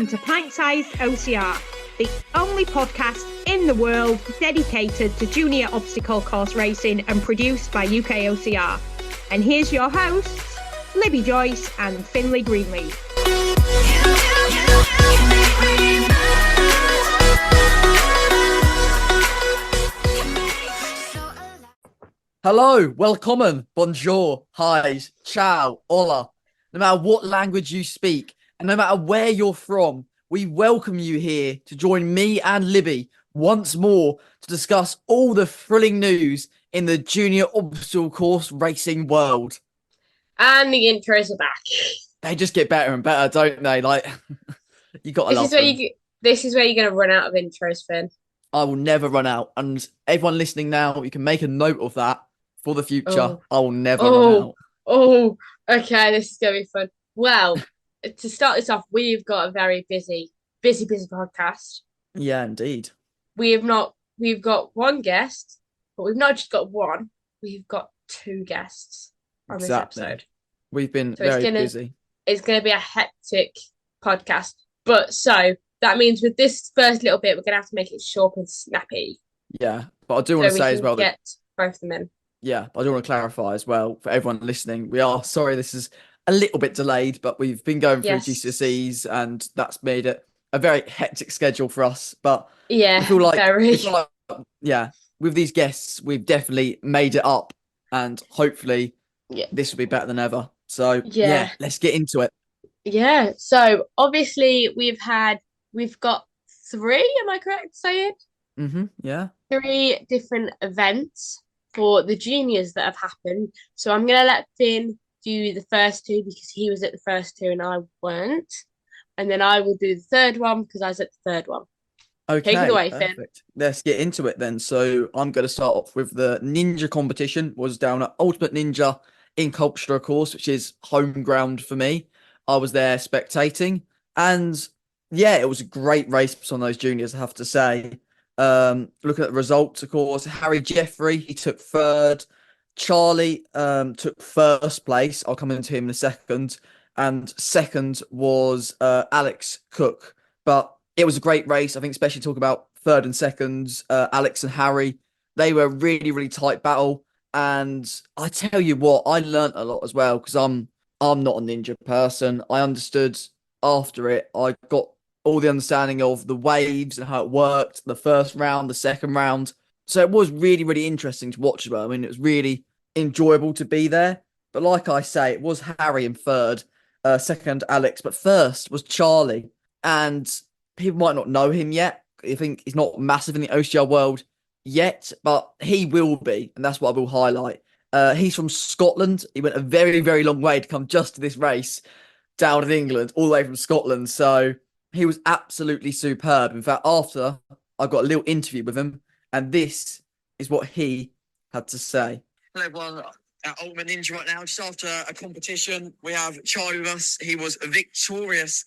welcome to Pint Sized OCR, the only podcast in the world dedicated to junior obstacle course racing and produced by UKOCR. And here's your hosts, Libby Joyce and Finlay Greenleaf. Hello, welcome, bonjour, hi, ciao, hola. No matter what language you speak, and no matter where you're from, we welcome you here to join me and Libby once more to discuss all the thrilling news in the junior obstacle course racing world. And the intros are back. They just get better and better, don't they? Like, you gotta love them. This is where you're going to run out of intros, Finn. I will never run out. And everyone listening now, you can make a note of that for the future. I will never run out. Oh, okay, this is going to be fun. Well, to start this off, we've got a very busy podcast. Yeah, indeed. We've got one guest, but we've not just got one, we've got two guests on this episode. We've been very busy. It's going to be a hectic podcast. But so that means with this first little bit, we're going to have to make it short and snappy. Yeah, but I do want to say as well that get both of them in. Yeah, but I do want to clarify as well for everyone listening. We are sorry this is a little bit delayed, but we've been going through GCSEs and that's made it a very hectic schedule for us. But yeah, I feel like with these guests, we've definitely made it up, and hopefully this will be better than ever. So yeah, let's get into it. Yeah. So obviously we've got three. Am I correct saying? Yeah. 3 different events for the juniors that have happened. So I'm gonna let Finn do the first 2 because he was at the first 2 and I weren't. And then I will do the third one because I was at the third one. Okay. Take it away, perfect. Finn. Let's get into it then. So I'm going to start off with the ninja competition. Was down at Ultimate Ninja in Colchester, of course, which is home ground for me. I was there spectating, and yeah, it was a great race on those juniors, I have to say. Looking at the results, of course, Harry Jeffrey, he took 3rd. Charlie took 1st place. I'll come into him in a second. And 2nd was Alex Cook. But it was a great race. I think especially talk about 3rd and 2nd, Alex and Harry. They were a really, really tight battle. And I tell you what, I learnt a lot as well because I'm not a ninja person. I understood after it. I got all the understanding of the waves and how it worked, the first round, the second round. So it was really, really interesting to watch as well. I mean, it was really enjoyable to be there. But like I say, it was Harry in 3rd, 2nd Alex, but 1st was Charlie. And people might not know him yet. I think he's not massive in the OCR world yet, but he will be. And that's what I will highlight. He's from Scotland. He went a very, very long way to come just to this race down in England, all the way from Scotland. So he was absolutely superb. In fact, after I got a little interview with him, and this is what he had to say. Hello, everyone. At Ultimate Ninja right now, just after a competition, we have Charlie with us. He was victorious.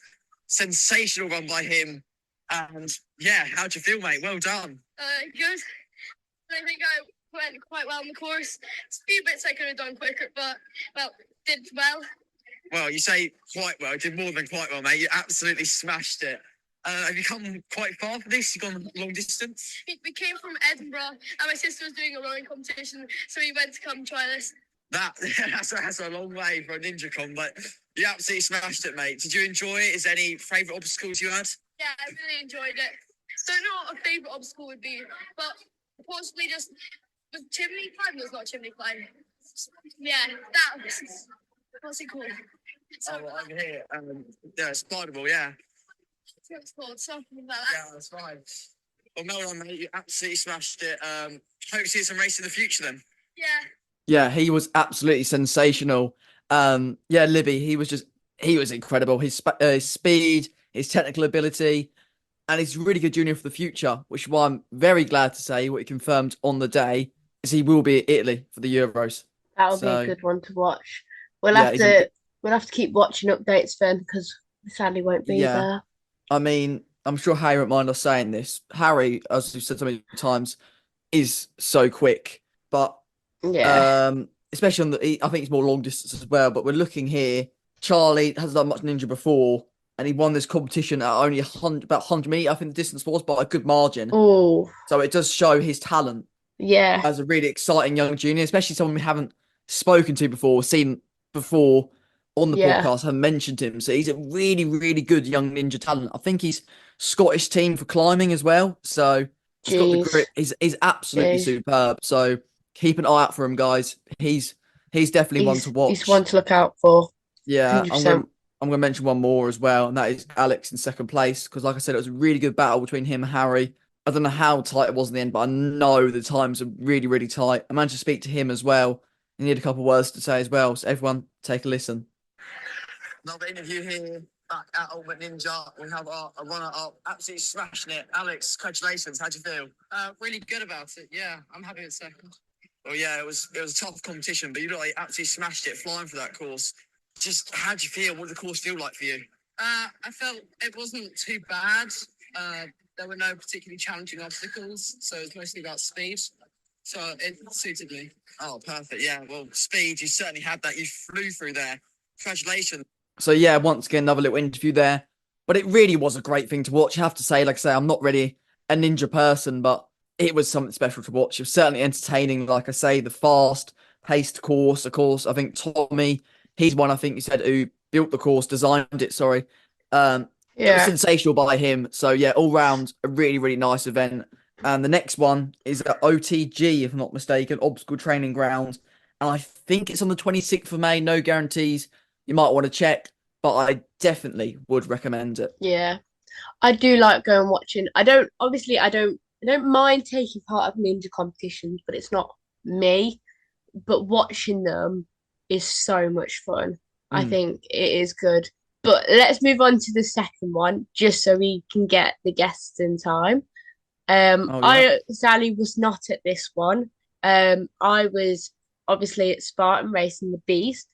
Sensational run by him. And yeah, how'd you feel, mate? Well done. Good. I think I went quite well on the course. It's a few bits I could have done quicker, but did well. Well, you say quite well. Did more than quite well, mate. You absolutely smashed it. Have you come quite far for this? You've gone long distance? We came from Edinburgh, and my sister was doing a rowing competition, so we went to come try this. That's a long way for a ninja con, but you absolutely smashed it, mate. Did you enjoy it? Is there any favourite obstacles you had? Yeah, I really enjoyed it. Don't know what a favourite obstacle would be, but possibly just the chimney climb. No, it's not chimney climb. Yeah, that was, what's it called? I'm here. Spider Ball, yeah. What's it called? Something like that. Yeah, that's fine. Well, well done, mate. You absolutely smashed it. Hope to see some race in the future then. Yeah. Yeah, he was absolutely sensational. Yeah, Libby, he was incredible. His speed, his technical ability, and he's a really good junior for the future, which is why I'm very glad to say what he confirmed on the day is he will be at Italy for the Euros. That'll be a good one to watch. We'll have to keep watching updates, Finn, because we sadly won't be there. I mean, I'm sure Harry won't mind us saying this. Harry, as we've said so many times, is so quick, but especially on I think it's more long distance as well. But we're looking here. Charlie hasn't done much ninja before, and he won this competition at only about 100 meters. I think the distance was by a good margin. Oh, So it does show his talent yeah. as a really exciting young junior, especially someone we haven't spoken to before, seen before on the Yeah. podcast, have mentioned him. So he's a really, really good young ninja talent. I think he's Scottish team for climbing as well. So he's got the Jeez. grit. He's absolutely Jeez. superb. So keep an eye out for him, guys. He's definitely one to He's watch. one to look out for. Yeah, 100%. I'm gonna mention one more as well, and that is Alex in second place. Because like I said, it was a really good battle between him and Harry. I don't know how tight it was in the end, but I know the times are really, really tight. I managed to speak to him as well. And he had a couple of words to say as well. So everyone, take a listen. Another interview here back at Ultimate Ninja. We have a runner up, absolutely smashing it. Alex, congratulations. How'd you feel? Really good about it. Yeah, I'm happy with second. Well, yeah, it was a tough competition, but you like absolutely smashed it, flying for that course. Just how'd you feel? What did the course feel like for you? I felt it wasn't too bad. There were no particularly challenging obstacles, so it was mostly about speed. So it suited me. Oh, perfect. Yeah, well, speed, you certainly had that. You flew through there. Congratulations. So yeah, once again, another little interview there. But it really was a great thing to watch. I have to say, like I say, I'm not really a ninja person, but it was something special to watch. It was certainly entertaining. Like I say, the fast-paced course, of course. I think Tommy, he's one I think you said who built the course, designed it, sorry. It was Yeah. sensational by him. So yeah, all round a really, really nice event. And the next one is at OTG, if I'm not mistaken, Obstacle Training Ground. And I think it's on the 26th of May. No guarantees. You might want to check, but I definitely would recommend it. Yeah. I do like going watching. I don't mind taking part of ninja competitions, but it's not me. But watching them is so much fun. I Mm. think it is good. But let's move on to the second one, just so we can get the guests in time. Oh, yeah. Sally was not at this one. I was obviously at Spartan racing the Beast.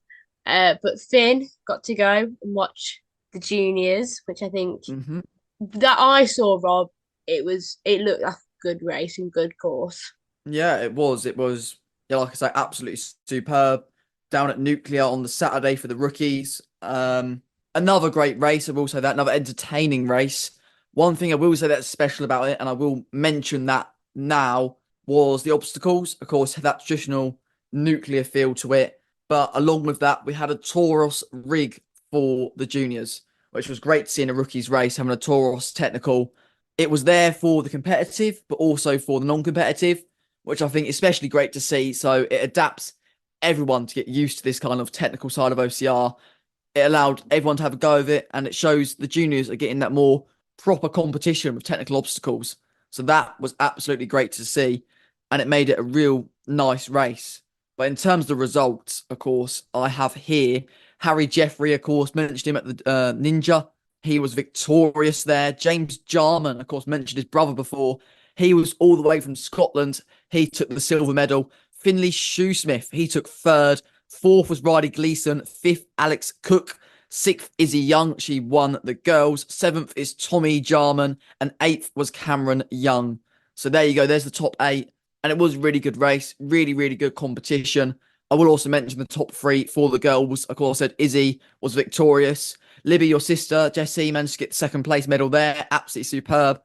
But Finn got to go and watch the juniors, which I think hmm that I saw, Rob. It looked like a good race and good course. Yeah, it was. It was, yeah, like I say, absolutely superb. Down at Nuclear on the Saturday for the rookies. Another great race. I will say that. Another entertaining race. One thing I will say that's special about it, and I will mention that now, was the obstacles. Of course, had that traditional nuclear feel to it. But along with that, we had a Tauros rig for the juniors, which was great to see in a rookies race, having a Tauros technical. It was there for the competitive, but also for the non-competitive, which I think is especially great to see. So it adapts everyone to get used to this kind of technical side of OCR. It allowed everyone to have a go of it, and it shows the juniors are getting that more proper competition with technical obstacles. So that was absolutely great to see, and it made it a real nice race. But in terms of the results, of course, I have here Harry Jeffrey, of course, mentioned him at the Ninja. He was victorious there. James Jarman, of course, mentioned his brother before. He was all the way from Scotland. He took the silver medal. Finley Shoesmith, he took third. Fourth was Riley Gleason. Fifth, Alex Cook. Sixth, Izzy Young. She won the girls. Seventh is Tommy Jarman. And eighth was Cameron Young. So there you go. There's the top eight. And it was a really good race. Really, really good competition. I will also mention the top three for the girls. Of course, I said Izzy was victorious. Libby, your sister, Jessie, managed to get the second place medal there. Absolutely superb.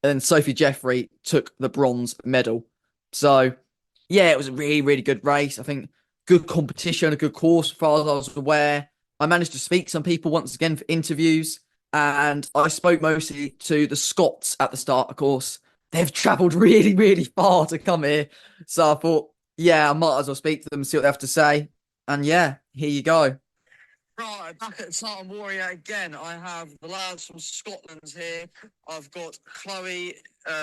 And then Sophie Jeffrey took the bronze medal. So, yeah, it was a really, really good race. I think good competition, a good course, as far as I was aware. I managed to speak to some people once again for interviews, and I spoke mostly to the Scots at the start, of course. They've travelled really, really far to come here. So I thought, yeah, I might as well speak to them and see what they have to say. And yeah, here you go. Right, back at Spartan Warrior again. I have the lads from Scotland here. I've got Chloe,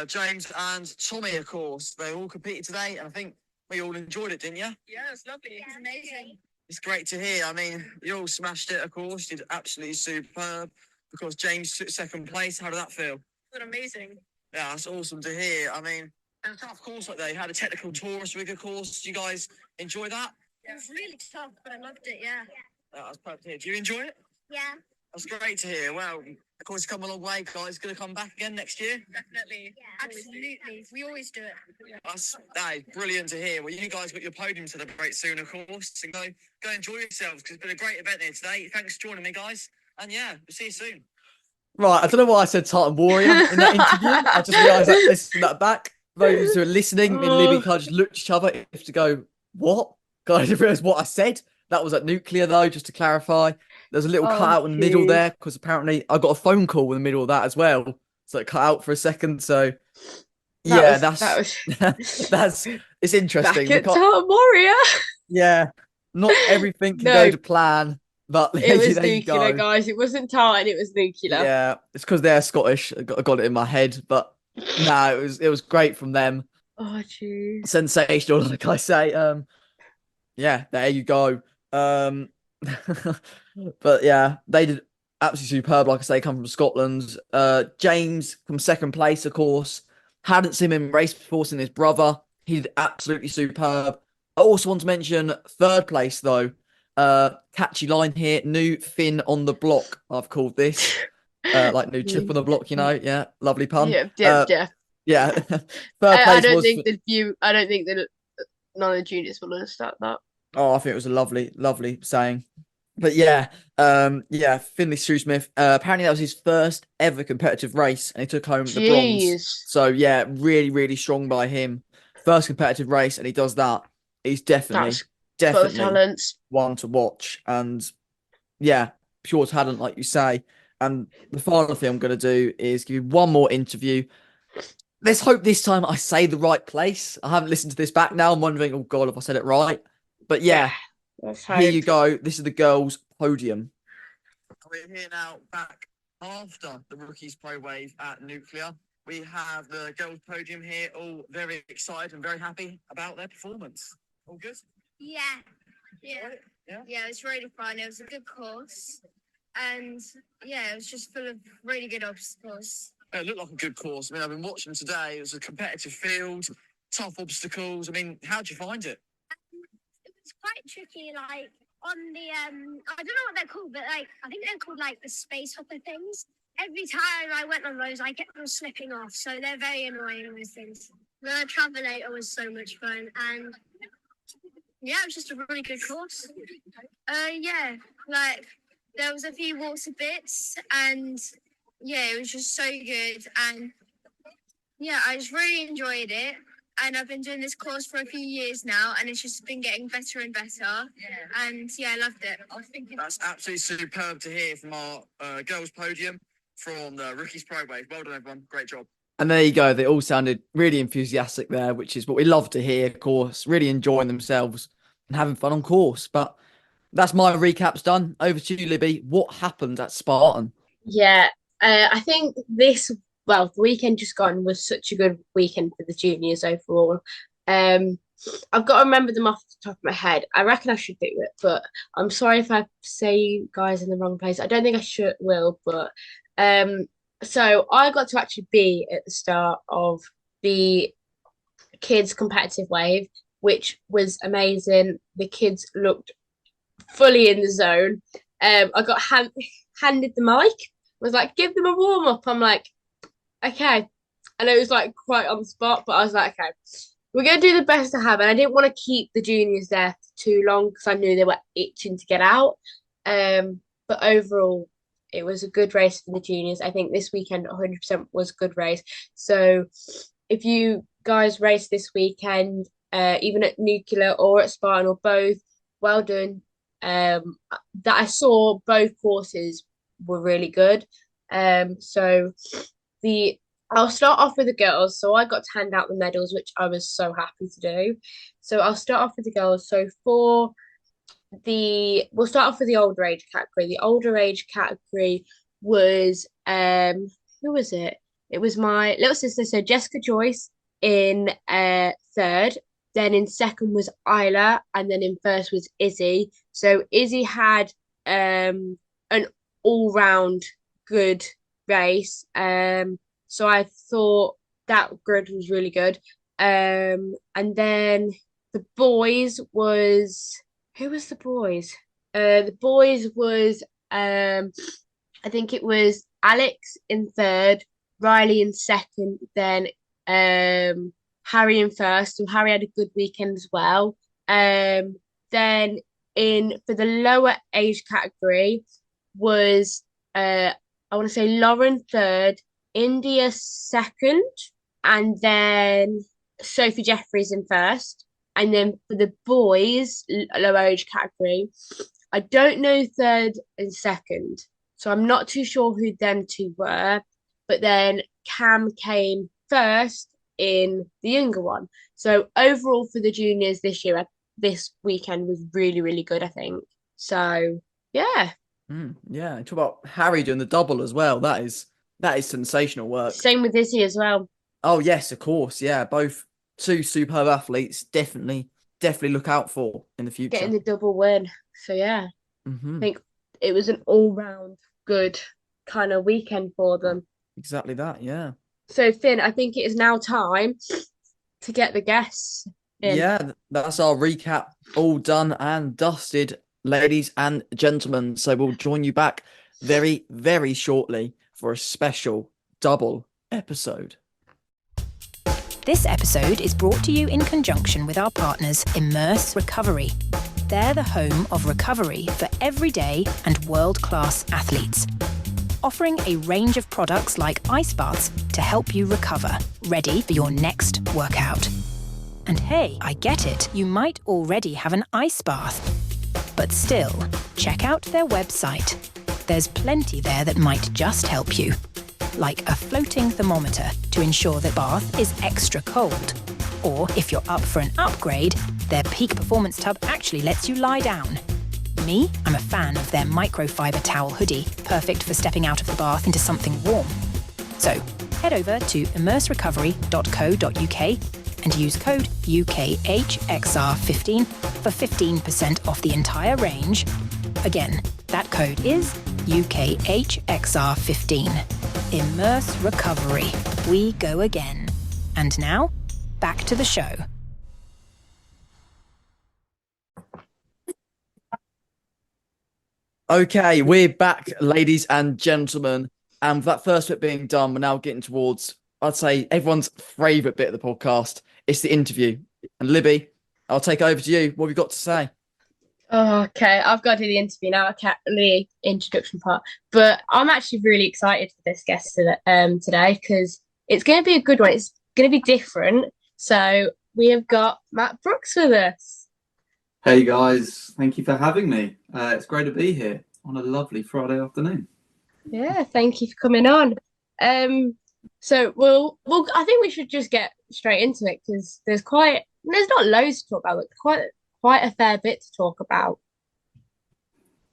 James, and Tommy, of course. They all competed today, and I think we all enjoyed it, didn't you? Yeah, it's lovely. It's amazing. It's great to hear. I mean, you all smashed it, of course. You did absolutely superb. Of course, James took second place. How did that feel? It's amazing. Yeah, that's awesome to hear. I mean, and a tough course like that. You had a technical Taurus rigger course. Did you guys enjoy that? It was really tough, but I loved it, yeah. That's perfect to hear. Do you enjoy it? Yeah, That's great to hear. Well, of course, it's come a long way, guys. Going to come back again next year? definitely. Absolutely. We always do it. That is brilliant to hear. Well, you guys got your podium to celebrate soon, of course. So go enjoy yourselves because it's been a great event here today. Thanks for joining me, guys. And yeah, we'll see you soon. Right, I don't know why I said Titan Warrior in that interview. I just realised that listening that back. Those who are listening, me and Libby kind of just looked at each other if to go, what? God, I didn't realise what I said. That was at nuclear though, just to clarify. There's a little Oh, cutout in the middle jeez. there because apparently I got a phone call in the middle of that as well. So it cut out for a second. So yeah, That was that's it's interesting. back at Titan Warrior. Yeah, not everything can go No, to plan, but it was there you nuclear, go. guys. It wasn't Titan, it was nuclear. Yeah, it's because they're Scottish. I got it in my head, but no, it was great from them. Oh, jeez. Sensational, like I say. Yeah, there you go. But yeah, they did absolutely superb. Like I say, come from Scotland. James from second place, of course. Hadn't seen him in race before, seen his brother. He did absolutely superb. I also want to mention third place though. Catchy line here. New Finn on the block. I've called this. Like new chip on the block. Yeah, lovely pun. Yeah. Yeah. Third I place don't was. think I don't think that none of the juniors will understand that. Oh, I think it was a lovely saying. But yeah, Finley Shoesmith. Apparently that was his first ever competitive race, and he took home the bronze. Jeez. So yeah, really strong by him. First competitive race, and he does that. He's definitely Full of talents. one to watch, and yeah, pure talent, like you say. And the final thing I'm going to do is give you one more interview. Let's hope this time I say the right place. I haven't listened to this back now. I'm wondering, oh God, if I said it right. But yeah, here you go. This is the girls' podium. We're here now, back after the Rookies Pro Wave at Nuclear. We have the girls' podium here, all very excited and very happy about their performance. All good? Yeah. Yeah. Yeah, it was really fun. It was a good course. And yeah, it was just full of really good obstacles. It looked like a good course. I mean, I've been watching today. It was a competitive field, tough obstacles. I mean, how'd you find it? It was quite tricky, like on the I don't know what they're called, but like I think they're called like the space hopper things. Every time I went on those, I kept on slipping off, so they're very annoying, those things. The travelator was so much fun, and yeah, it was just a really good course. Yeah, like there was a few water bits, and yeah, it was just so good, and yeah, I just really enjoyed it. And I've been doing this course for a few years now, and it's just been getting better and better. And yeah, I loved it. That's absolutely superb to hear from our girls' podium from the Rookies Pro Wave. Well done, everyone. Great job. And there you go. They all sounded really enthusiastic there, which is what we love to hear, of course. Really enjoying themselves and having fun on course. But that's my recaps done. Over to you, Libby. What happened at Spartan? Yeah, I think the weekend just gone was such a good weekend for the juniors overall. I've got to remember them off the top of my head. I reckon I should do it, but I'm sorry if I say you guys in the wrong place. I don't think I will, but so I got to actually be at the start of the kids competitive wave, which was amazing. The kids looked fully in the zone. I got handed the mic, was like, give them a warm up. I'm like, okay. And it was like quite on the spot, but I was like, okay, we're going to do the best I have. And I didn't want to keep the juniors there for too long because I knew they were itching to get out. But overall, it was a good race for the juniors. I think this weekend 100% was a good race. So if you guys race this weekend, even at Nuclear or at Spartan or both, well done. That I saw both courses were really good. So I'll start off with the girls. So I got to hand out the medals, which I was so happy to do. So I'll start off with the girls. So we'll start off with the older age category. The older age category was who was it? It was my little sister, so Jessica Joyce in third. Then in second was Isla, and then in first was Izzy. So Izzy had an all-round good race. So I thought that grid was really good. And then the boys was who was the boys? The boys was I think it was Alex in third, Riley in second, then Harry in first. So Harry had a good weekend as well. Then for the lower age category was I want to say Lauren third, India second, and then Sophie Jeffries in first. And then for the boys, lower age category, I don't know third and second. So I'm not too sure who them two were. But then Cam came first in the younger one. So overall for the juniors this year, this weekend was really, really good, I think. So yeah. Yeah, and talk about Harry doing the double as well. That is sensational work. Same with Izzy as well. Oh yes, of course. Yeah, both two superb athletes. Definitely look out for in the future. Getting the double win. So yeah, I think it was an all-round good kind of weekend for them. Exactly that, yeah. So Finn, I think it is now time to get the guests in. Yeah, that's our recap all done and dusted, ladies and gentlemen. So we'll join you back very, very shortly for a special double episode. This episode is brought to you in conjunction with our partners, Immerse Recovery. They're the home of recovery for everyday and world-class athletes, offering a range of products like ice baths to help you recover, ready for your next workout. And hey, I get it, you might already have an ice bath. But still, check out their website. There's plenty there that might just help you, like a floating thermometer to ensure the bath is extra cold. Or if you're up for an upgrade, their Peak Performance Tub actually lets you lie down. Me, I'm a fan of their microfiber towel hoodie, perfect for stepping out of the bath into something warm. So, head over to immerserecovery.co.uk and use code UKHXR15 for 15% off the entire range. Again, that code is UKHXR15. Immerse Recovery. We go again. And now, back to the show. Okay, we're back, ladies and gentlemen. And with that first bit being done, we're now getting towards, I'd say, everyone's favourite bit of the podcast. It's the interview. And Libby, I'll take over to you. What have you got to say? Oh, okay, I've got to do the interview now, the introduction part. But I'm actually really excited for this guest today because it's going to be a good one. It's going to be different. So we have got Matt Brooks with us. Hey guys, thank you for having me. It's great to be here on a lovely Friday afternoon. Yeah, thank you for coming on. So we'll I think we should just get straight into it because there's not loads to talk about, but quite a fair bit to talk about.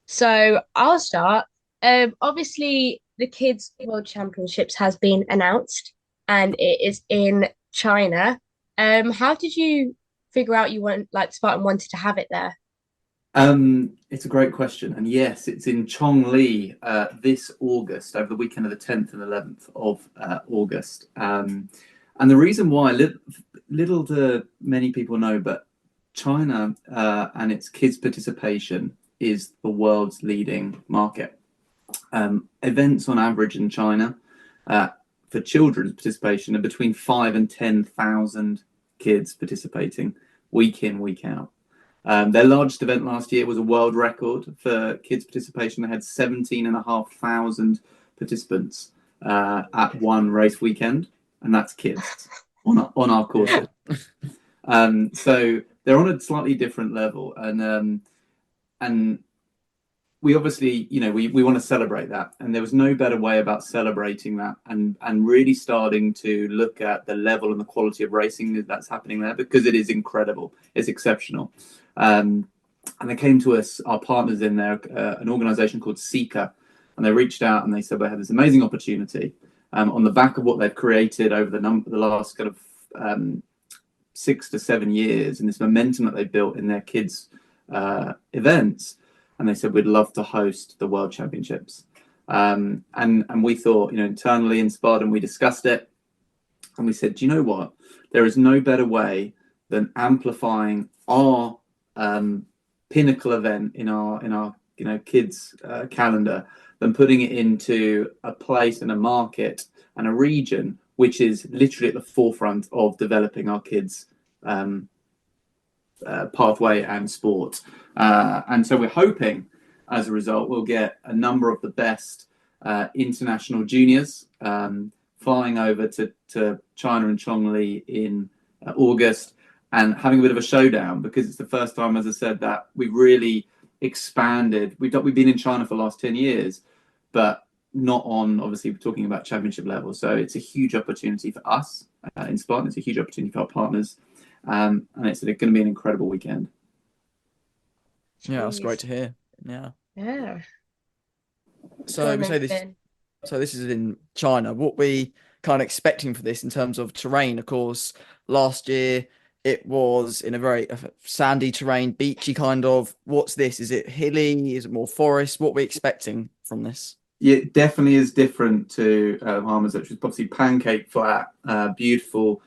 So I'll start. Obviously the Kids World Championships has been announced and it is in China. How did you figure out Spartan wanted to have it there? It's a great question. And yes, it's in Chongli this August, over the weekend of the 10th and 11th of August. And the reason why, little do many people know, but China and its kids' participation is the world's leading market. Events on average in China for children's participation are between 5,000 and 10,000 kids participating week in, week out. Their largest event last year was a world record for kids participation. They had 17,500 participants at one race weekend, and that's kids on our courses. So they're on a slightly different level, and we obviously, we want to celebrate that, and there was no better way about celebrating that and really starting to look at the level and the quality of racing that's happening there, because it is incredible. It's exceptional. And they came to us, our partners in there, an organization called Seeker, and they reached out and they said they had this amazing opportunity on the back of what they've created over the last kind of 6 to 7 years, and this momentum that they built in their kids' events. And they said, we'd love to host the World Championships. And we thought, internally in Spartan, we discussed it. And we said, do you know what? There is no better way than amplifying our pinnacle event in our kids' calendar than putting it into a place and a market and a region which is literally at the forefront of developing our kids' pathway and sport. And so we're hoping, as a result, we'll get a number of the best international juniors, flying over to China and Chongli in August, and having a bit of a showdown, because it's the first time, as I said, that we've really expanded. We've been in China for the last 10 years, but not on, obviously, we're talking about championship level. So it's a huge opportunity for us in Spartan. It's a huge opportunity for our partners. And it's going to be an incredible weekend. Yeah, that's great to hear. Yeah. Yeah. So we say this. So this is in China. What we kind of expecting for this in terms of terrain? Of course, last year it was in a very sandy terrain, beachy kind of. What's this? Is it hilly? Is it more forest? What are we expecting from this? Yeah, it definitely is different to Harmers, which is obviously pancake flat, beautiful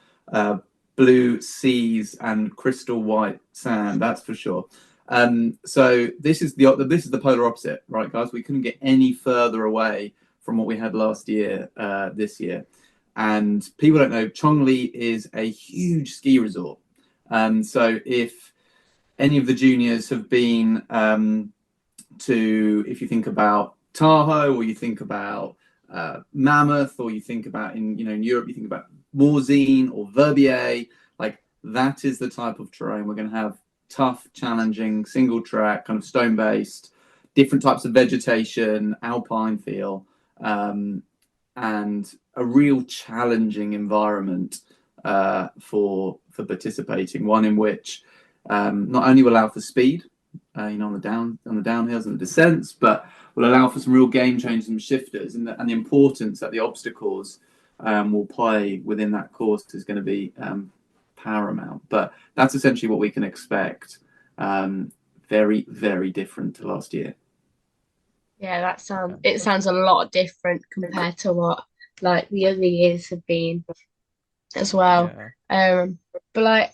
blue seas and crystal white sand. That's for sure. So this is the polar opposite, right, guys? We couldn't get any further away from what we had last year, this year. And people don't know, Chongli is a huge ski resort. So if any of the juniors have been if you think about Tahoe, or you think about Mammoth, or you think about in Europe, you think about Morzine or Verbier, like that is the type of terrain we're going to have. Tough, challenging, single track, kind of stone based, different types of vegetation, alpine feel, and a real challenging environment for participating. One in which not only will allow for speed, on the downhills and the descents, but will allow for some real game changers and shifters, and the importance that the obstacles will play within that course is going to be paramount. But that's essentially what we can expect. Very, very different to last year. Yeah, it sounds a lot different compared to what like the other years have been as well. Yeah. But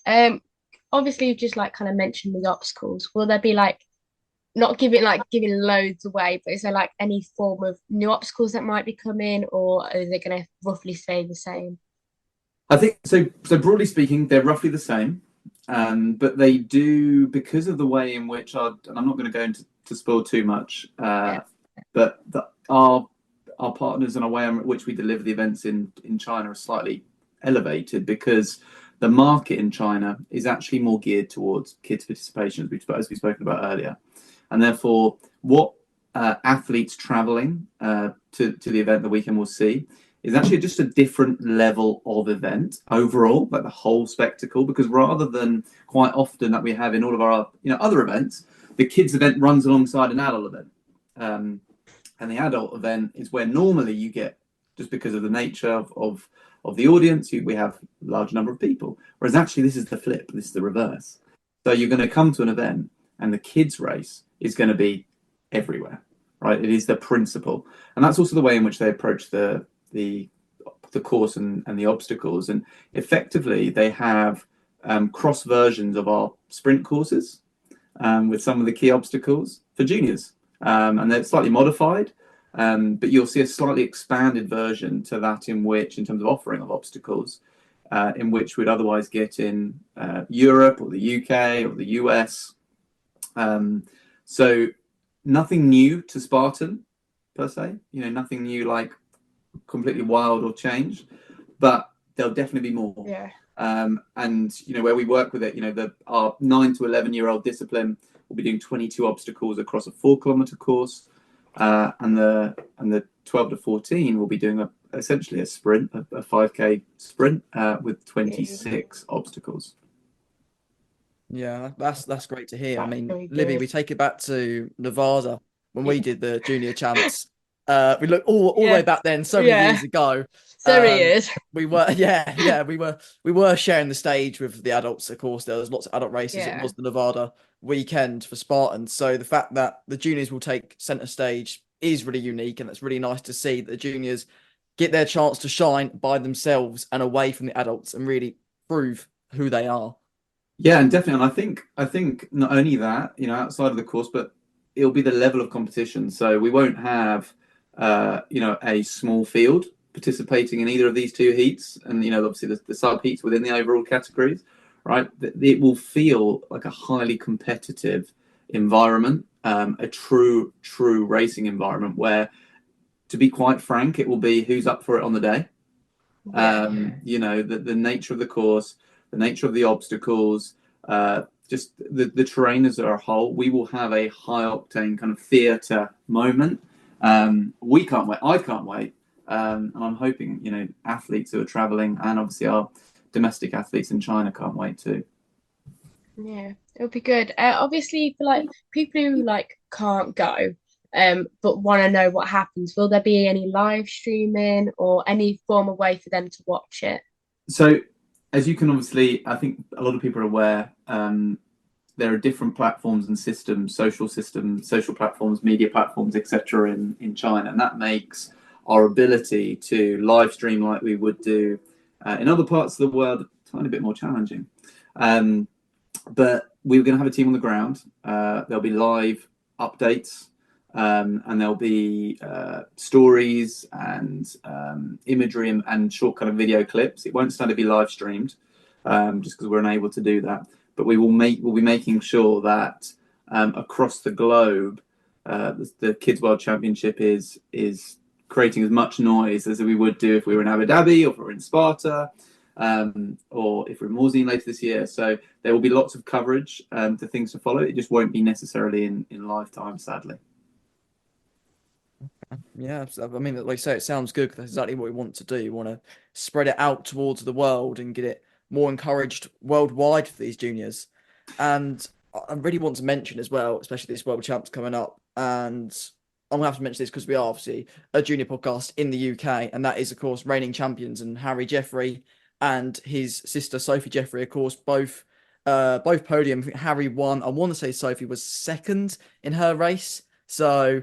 obviously you've just like kind of mentioned the obstacles. Will there be like not giving loads away, but is there like any form of new obstacles that might be coming, or are they going to roughly stay the same? I think so. So broadly speaking, they're roughly the same, but they do, because of the way in which and I'm not going to go into to spoil too much, but our partners and our way in which we deliver the events in China are slightly elevated, because the market in China is actually more geared towards kids' participation, as we've spoken about earlier, and therefore what athletes traveling to the event the weekend will see is actually just a different level of event overall, like the whole spectacle, because rather than quite often that we have in all of our other events, the kids event runs alongside an adult event. And the adult event is where normally you get, just because of the nature of the audience, we have a large number of people. Whereas actually this is the flip, this is the reverse. So you're going to come to an event and the kids race is going to be everywhere, right? It is the principle. And that's also the way in which they approach the course and the obstacles. And effectively they have cross versions of our sprint courses with some of the key obstacles for juniors. And they're slightly modified, but you'll see a slightly expanded version to that, in terms of offering of obstacles, in which we'd otherwise get in Europe or the UK or the US. So nothing new to Spartan per se, nothing new like completely wild or changed, but there'll definitely be more. Yeah. And where we work with it, our 9 to 11-year-old discipline will be doing 22 obstacles across a 4-kilometer course, and the 12 to 14 will be doing essentially a sprint, a 5K sprint with 26 obstacles. Yeah, that's great to hear. I mean, very Libby, good. we take it back to Nevada when we did the junior champs. We look all the way back then, so many years ago. So many years. We were, we were sharing the stage with the adults. Of course, there was lots of adult races. Yeah. It was the Nevada weekend for Spartan. So the fact that the juniors will take center stage is really unique, and it's really nice to see that the juniors get their chance to shine by themselves and away from the adults and really prove who they are. Yeah, and definitely. And I think not only that, outside of the course, but it'll be the level of competition. So we won't have, a small field participating in either of these two heats, and obviously the sub heats within the overall categories, right? It will feel like a highly competitive environment, a true racing environment, where to be quite frank, it will be who's up for it on the day. Yeah. You know, the nature of the course, the nature of the obstacles, just the terrain as a whole. We will have a high octane kind of theatre moment. We can't wait. I can't wait. And I'm hoping, you know, athletes who are traveling and obviously our domestic athletes in China can't wait too. Yeah, it'll be good. Obviously, for like people who like can't go, but want to know what happens, will there be any live streaming or any form of way for them to watch it? So, as you can obviously, I think a lot of people are aware, there are different platforms and systems, social platforms, media platforms, etc. in China, and that makes our ability to live stream like we would do in other parts of the world a tiny bit more challenging. But we're going to have a team on the ground. There'll be live updates, and there'll be stories and imagery and short kind of video clips. It won't stand to be live streamed, just because we're unable to do that. But we'll be making sure that across the globe, the Kids World Championship is creating as much noise as we would do if we were in Abu Dhabi or if we were in Sparta. Or if we're in Morzine later this year. So there will be lots of coverage to things to follow. It just won't be necessarily in live time, sadly. Yeah, I mean, like I say, it sounds good. That's exactly what we want to do. We want to spread it out towards the world and get it more encouraged worldwide for these juniors. And I really want to mention as well, especially this World Champs coming up. And I'm going to have to mention this because we are obviously a junior podcast in the UK. And that is, of course, reigning champions and Harry Jeffrey and his sister Sophie Jeffrey, of course, both podium. I think Harry won. I want to say Sophie was second in her race. So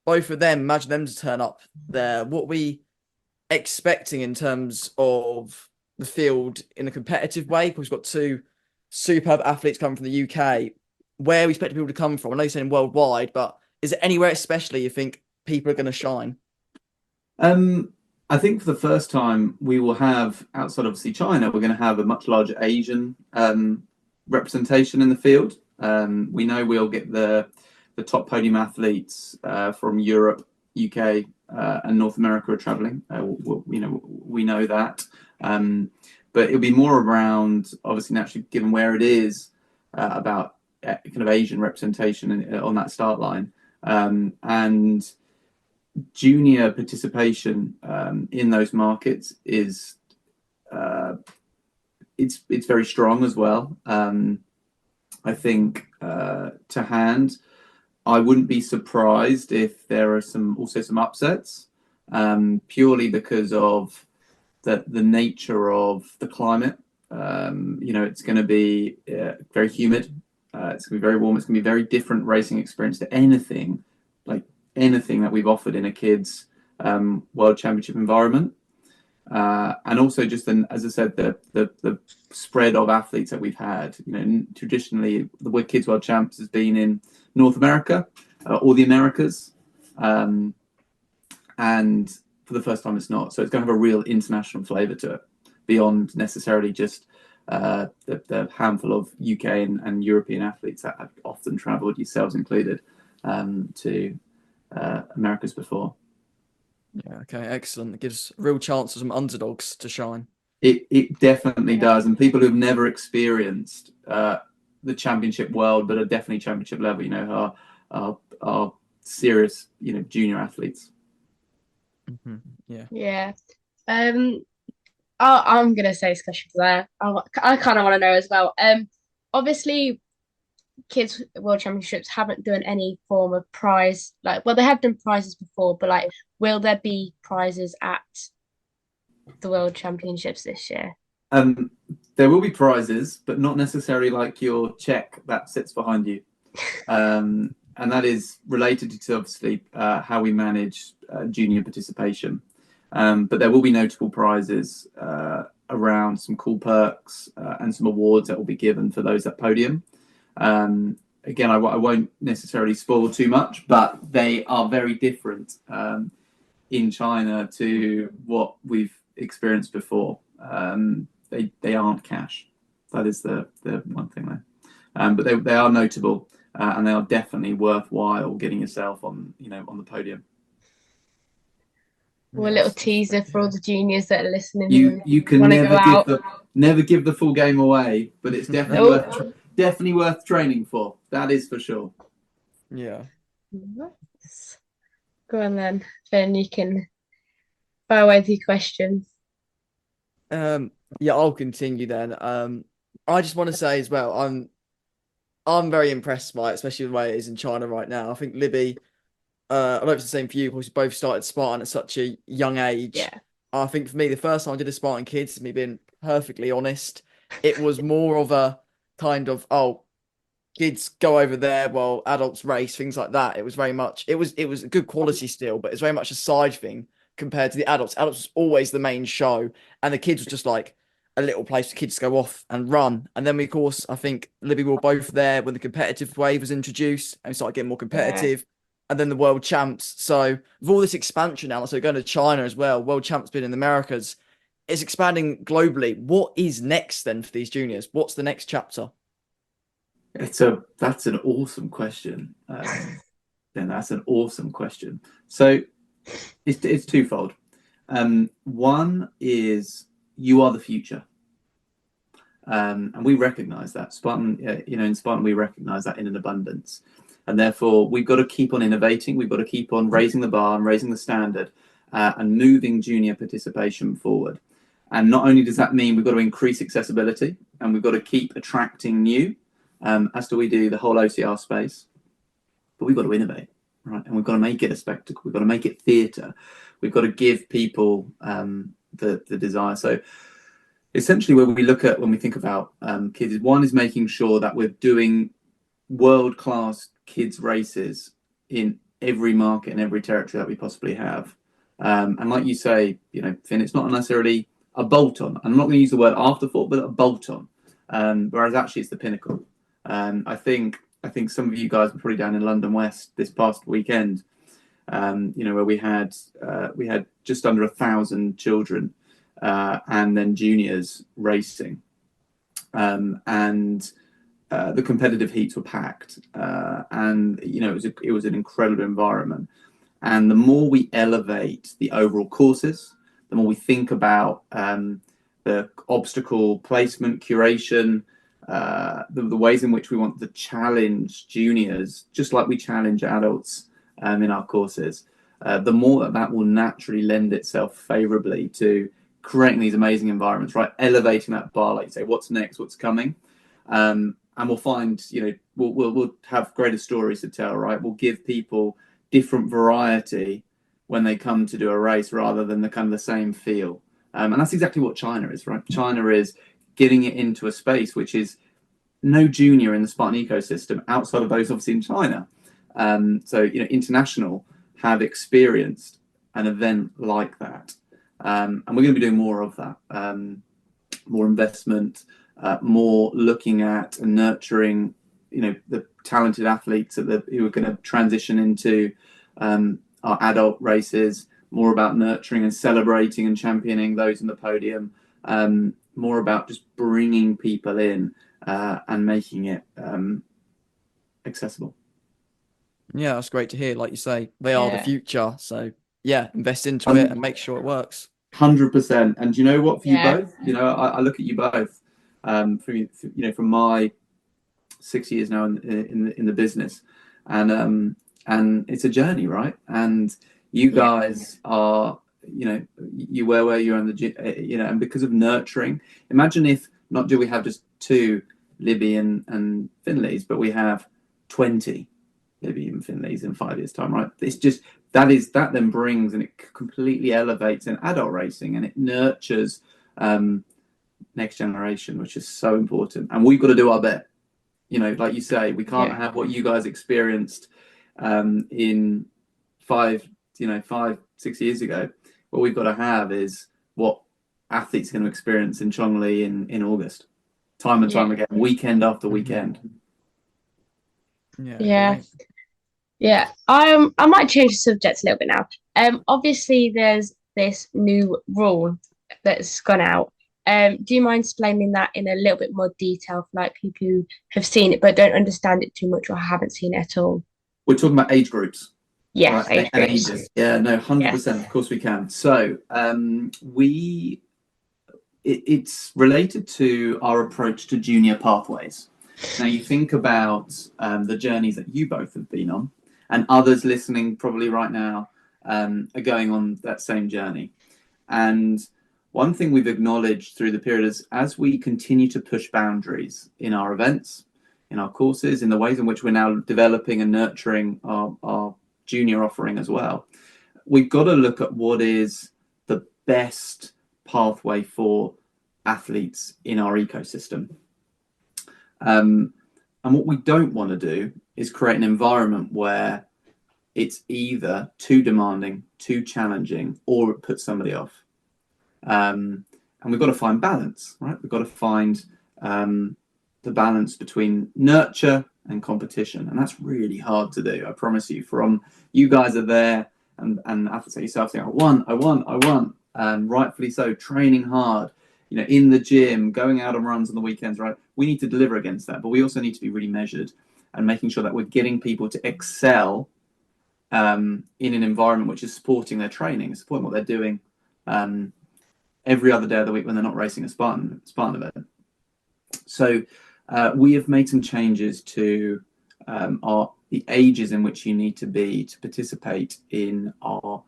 both of them, imagine them to turn up there. What are we expecting in terms of the field in a competitive way? Because we've got two superb athletes coming from the UK. Where are we expecting people to come from? I know you're saying worldwide, but is it anywhere especially you think people are going to shine? I think for the first time we will have, outside obviously China, we're going to have a much larger Asian representation in the field. We know we'll get the top podium athletes from Europe, UK, and North America are traveling. We know that. But it'll be more around, obviously, naturally, given where it is, about kind of Asian representation on that start line. And junior participation in those markets is it's very strong as well. I think to hand, I wouldn't be surprised if there are also some upsets, purely because of the nature of the climate. It's going to be very humid. It's going to be very warm. It's going to be a very different racing experience to anything that we've offered in a kids World Championship environment, and also just as I said, the spread of athletes that we've had. Traditionally the Kids World Champs has been in North America or the Americas, and for the first time it's not. So it's going to have a real international flavour to it, beyond necessarily just the handful of UK and European athletes that have often travelled, yourselves included, to Americas before. Yeah, okay, excellent. It gives real chance for some underdogs to shine. It definitely does, and people who've never experienced the championship world, but are definitely championship level, are serious, junior athletes. Mm-hmm. Yeah. Yeah. I'm gonna say this question because I kind of want to know as well. Obviously, Kids World Championships haven't done any form of prize, they have done prizes before, but will there be prizes at the World Championships this year? There will be prizes, but not necessarily like your check that sits behind you. And that is related to obviously how we manage junior participation. But there will be notable prizes around some cool perks and some awards that will be given for those at podium. Again, I won't necessarily spoil too much, but they are very different in China to what we've experienced before. They aren't cash. That is the one thing there. But they are notable, and they are definitely worthwhile getting yourself on the podium. Or a little teaser for all the juniors that are listening. You can wanna never go never give the full game away, but it's definitely Nope. definitely worth training for. That is for sure. Yeah. Nice. Go on then, Finn. You can fire away with your questions. Yeah, I'll continue then. I just want to say as well, I'm very impressed by it, especially the way it is in China right now. I think Libby, I don't know if it's the same for you, because you both started Spartan at such a young age. Yeah. I think for me, the first time I did a Spartan Kids, me being perfectly honest, it was more of a kind of, oh, kids go over there while adults race, things like that. It was very much, it was a good quality still, but it's very much a side thing compared to the adults. Adults was always the main show, and the kids was just like a little place for kids to go off and run. And then we, of course, I think Libby were both there when the competitive wave was introduced and we started getting more competitive. And then the world champs. So with all this expansion now, so going to China as well, world champs been in the Americas, it's expanding globally. What is next then for these juniors? What's the next chapter? That's an awesome question. Then that's an awesome question. So it's twofold. One is you are the future, and we recognise that. Spartan, in Spartan, we recognise that in an abundance. And therefore, we've got to keep on innovating. We've got to keep on raising the bar and raising the standard and moving junior participation forward. And not only does that mean we've got to increase accessibility and we've got to keep attracting new, as do we do the whole OCR space, but we've got to innovate, right? And we've got to make it a spectacle. We've got to make it theatre. We've got to give people the desire. So essentially, when we think about kids, one is making sure that we're doing world-class kids races in every market and every territory that we possibly have. And like you say, Finn, it's not necessarily a bolt-on. I'm not going to use the word afterthought, but a bolt-on. Whereas actually it's the pinnacle. I think some of you guys were probably down in London West this past weekend, where we had just under 1,000 children and then juniors racing. The competitive heats were packed, and it was an incredible environment. And the more we elevate the overall courses, the more we think about the obstacle placement, curation, the ways in which we want to challenge juniors, just like we challenge adults in our courses, the more that will naturally lend itself favourably to creating these amazing environments, right? Elevating that bar, like you say, what's next, what's coming. And we'll find, we'll have greater stories to tell, right? We'll give people different variety when they come to do a race rather than the kind of the same feel. And that's exactly what China is, right? China is getting it into a space which is no junior in the Spartan ecosystem outside of those obviously in China. International have experienced an event like that. And we're going to be doing more of that, more investment, more looking at and nurturing, the talented athletes who are going to transition into our adult races, more about nurturing and celebrating and championing those in the podium, more about just bringing people in and making it accessible. Yeah, that's great to hear. Like you say, they are the future. So yeah, invest into it and make sure it works. 100%. And do you know what, for you both, I look at you both, from my 6 years now in the business, and it's a journey, right? And you guys are, you were where you're on and because of nurturing. Imagine if not do we have just 2 Libby and Finleys, but we have 20 Libby and Finleys in 5 years' time, right? It's just that then brings and it completely elevates in adult racing, and it nurtures next generation, which is so important. And we've got to do our bit. Like you say, we can't have what you guys experienced in 5, 6 years ago. What we've got to have is what athletes are going to experience in Chongli in August, time and time again, weekend after weekend. Yeah. I might change the subject a little bit now. Obviously there's this new rule that's gone out. Do you mind explaining that in a little bit more detail for people who have seen it but don't understand it too much or haven't seen it at all? We're talking about age groups. Yes, Right, age and groups. ages. Yeah, no, 100%. Of course we can. So it's related to our approach to junior pathways. Now, you think about the journeys that you both have been on, and others listening probably right now are going on that same journey. And one thing we've acknowledged through the period is as we continue to push boundaries in our events, in our courses, in the ways in which we're now developing and nurturing our junior offering as well, we've got to look at what is the best pathway for athletes in our ecosystem. And what we don't want to do is create an environment where it's either too demanding, too challenging, or it puts somebody off. And we've got to find balance, right? We've got to find the balance between nurture and competition. And that's really hard to do, I promise you. From you guys are there and athletes like yourself saying, I want, rightfully so, training hard, in the gym, going out on runs on the weekends, right? We need to deliver against that, but we also need to be really measured and making sure that we're getting people to excel in an environment which is supporting their training, supporting what they're doing every other day of the week when they're not racing a Spartan event. So we have made some changes to the ages in which you need to be to participate in our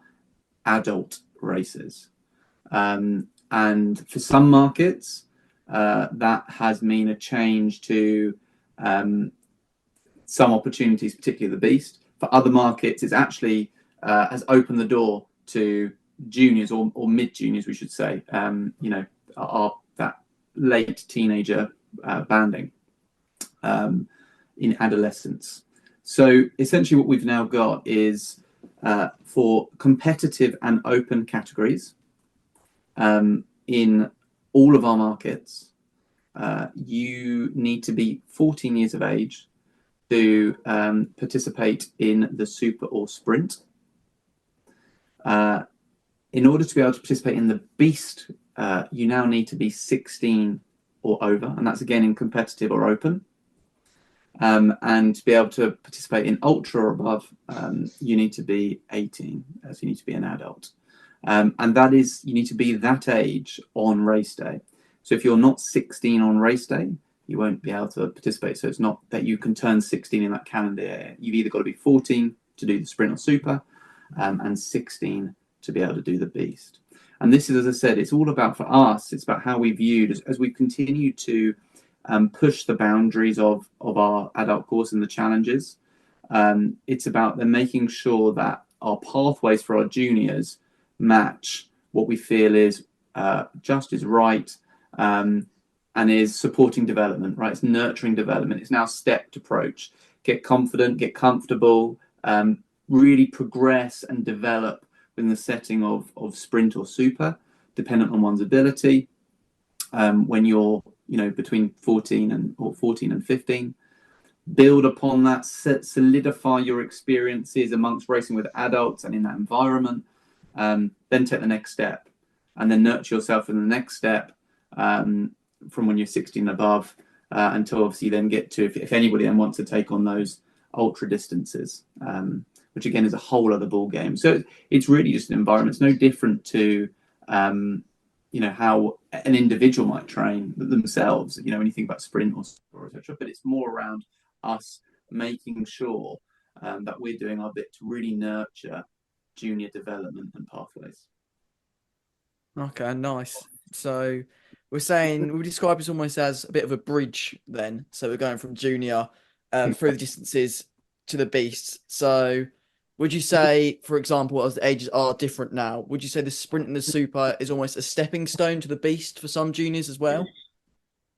adult races. And for some markets, that has mean a change to some opportunities, particularly the Beast. For other markets, it's actually has opened the door to juniors or mid-juniors, we should say, that late teenager banding in adolescence. So essentially what we've now got is for competitive and open categories in all of our markets, you need to be 14 years of age to participate in the super or sprint. In order to be able to participate in the Beast, you now need to be 16 or over, and that's again in competitive or open. And to be able to participate in ultra or above, you need to be 18, so you need to be an adult. And that is, you need to be that age on race day. So if you're not 16 on race day, you won't be able to participate. So it's not that you can turn 16 in that calendar year. You've either got to be 14 to do the sprint or super, and 16 to be able to do the Beast. And this is, as I said, it's all about, for us, it's about how we viewed as we continue to push the boundaries of our adult course and the challenges. It's about then making sure that our pathways for our juniors match what we feel is just is right, and is supporting development, right? It's nurturing development. It's now stepped approach. Get confident, get comfortable, really progress and develop in the setting of sprint or super, dependent on one's ability. When you're between 14 and 15, build upon that, solidify your experiences amongst racing with adults and in that environment, then take the next step, and then nurture yourself in the next step from when you're 16 and above, until obviously you then get to, if anybody then wants to take on those ultra distances, which again is a whole other ball game. So it's really just an environment. It's no different to how an individual might train themselves, when you think about sprint or etc. But it's more around us making sure that we're doing our bit to really nurture junior development and pathways. Okay, nice. So we're saying, we describe it almost as a bit of a bridge then. So we're going from junior through the distances to the Beasts. So would you say, for example, as the ages are different now, would you say the sprint and the super is almost a stepping stone to the Beast for some juniors as well?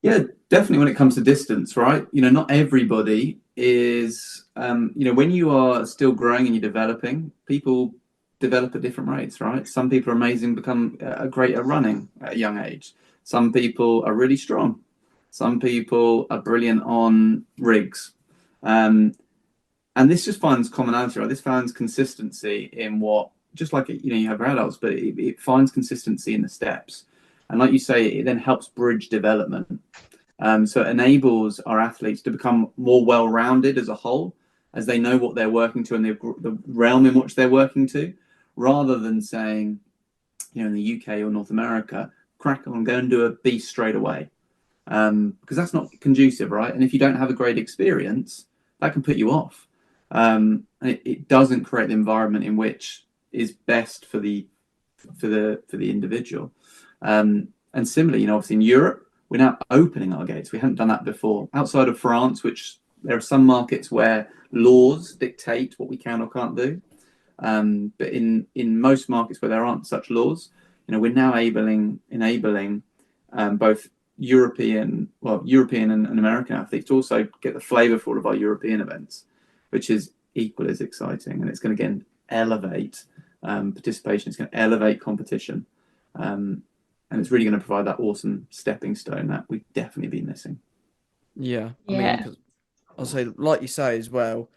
Yeah, definitely when it comes to distance, right? Not everybody is, when you are still growing and you're developing, people develop at different rates, right? Some people are amazing, become great at running at a young age. Some people are really strong. Some people are brilliant on rigs. And this just finds commonality, right? This finds consistency in what, just like, you have adults, but it finds consistency in the steps. And like you say, it then helps bridge development. So it enables our athletes to become more well-rounded as a whole. as they know what they're working to and the realm in which they're working to, rather than saying, in the UK or North America, crack on, go and do a beast straight away. Because that's not conducive, right? And if you don't have a great experience, that can put you off. And it doesn't create the environment in which is best for the individual. And similarly, obviously in Europe, we're now opening our gates. We haven't done that before. Outside of France, which there are some markets where laws dictate what we can or can't do. But in most markets where there aren't such laws, we're now enabling both European and American athletes to also get the flavour for all of our European events, which is equally as exciting. And it's going to again elevate participation. It's going to elevate competition. And it's really going to provide that awesome stepping stone that we've definitely been missing. Yeah. I mean, I'll say, like you say as well,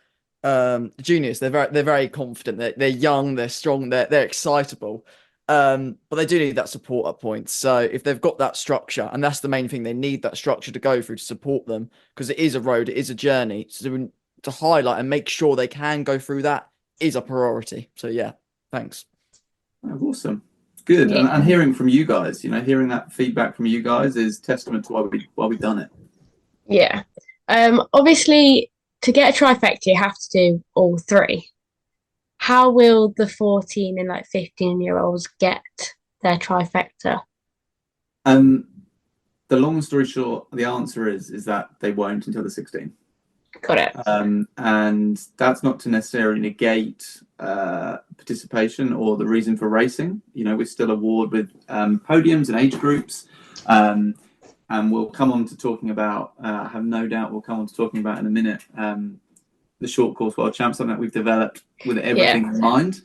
the juniors, they're very confident. They're young, they're strong, they're excitable. But they do need that support at points. So if they've got that structure, and that's the main thing, they need that structure to go through to support them, because it is a road, it is a journey. So to highlight and make sure they can go through that is a priority. So yeah, thanks. Awesome. Good. Yeah. And hearing from you guys, hearing that feedback from you guys is testament to why we've done it. Yeah. Obviously, to get a trifecta, you have to do all three. How will the 14 and 15-year-olds get their trifecta? The long story short, the answer is that they won't until they're 16. Got it. And that's not to necessarily negate participation or the reason for racing. We still award with podiums and age groups. And we'll come on to talking about, I have no doubt we'll come on to talking about in a minute, the short course world champ, something that we've developed with everything in mind,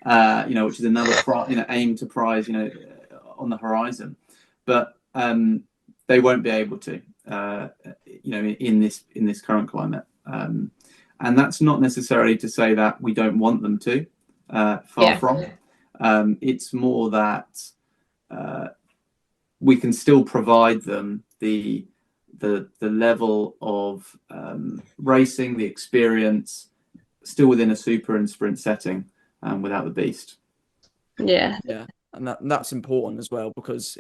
which is another aim to prize, on the horizon. But they won't be able to, in this current climate. And that's not necessarily to say that we don't want them to, far from. It's more that we can still provide them the level of racing, the experience, still within a super and sprint setting, without the beast. Yeah. And that's important as well, because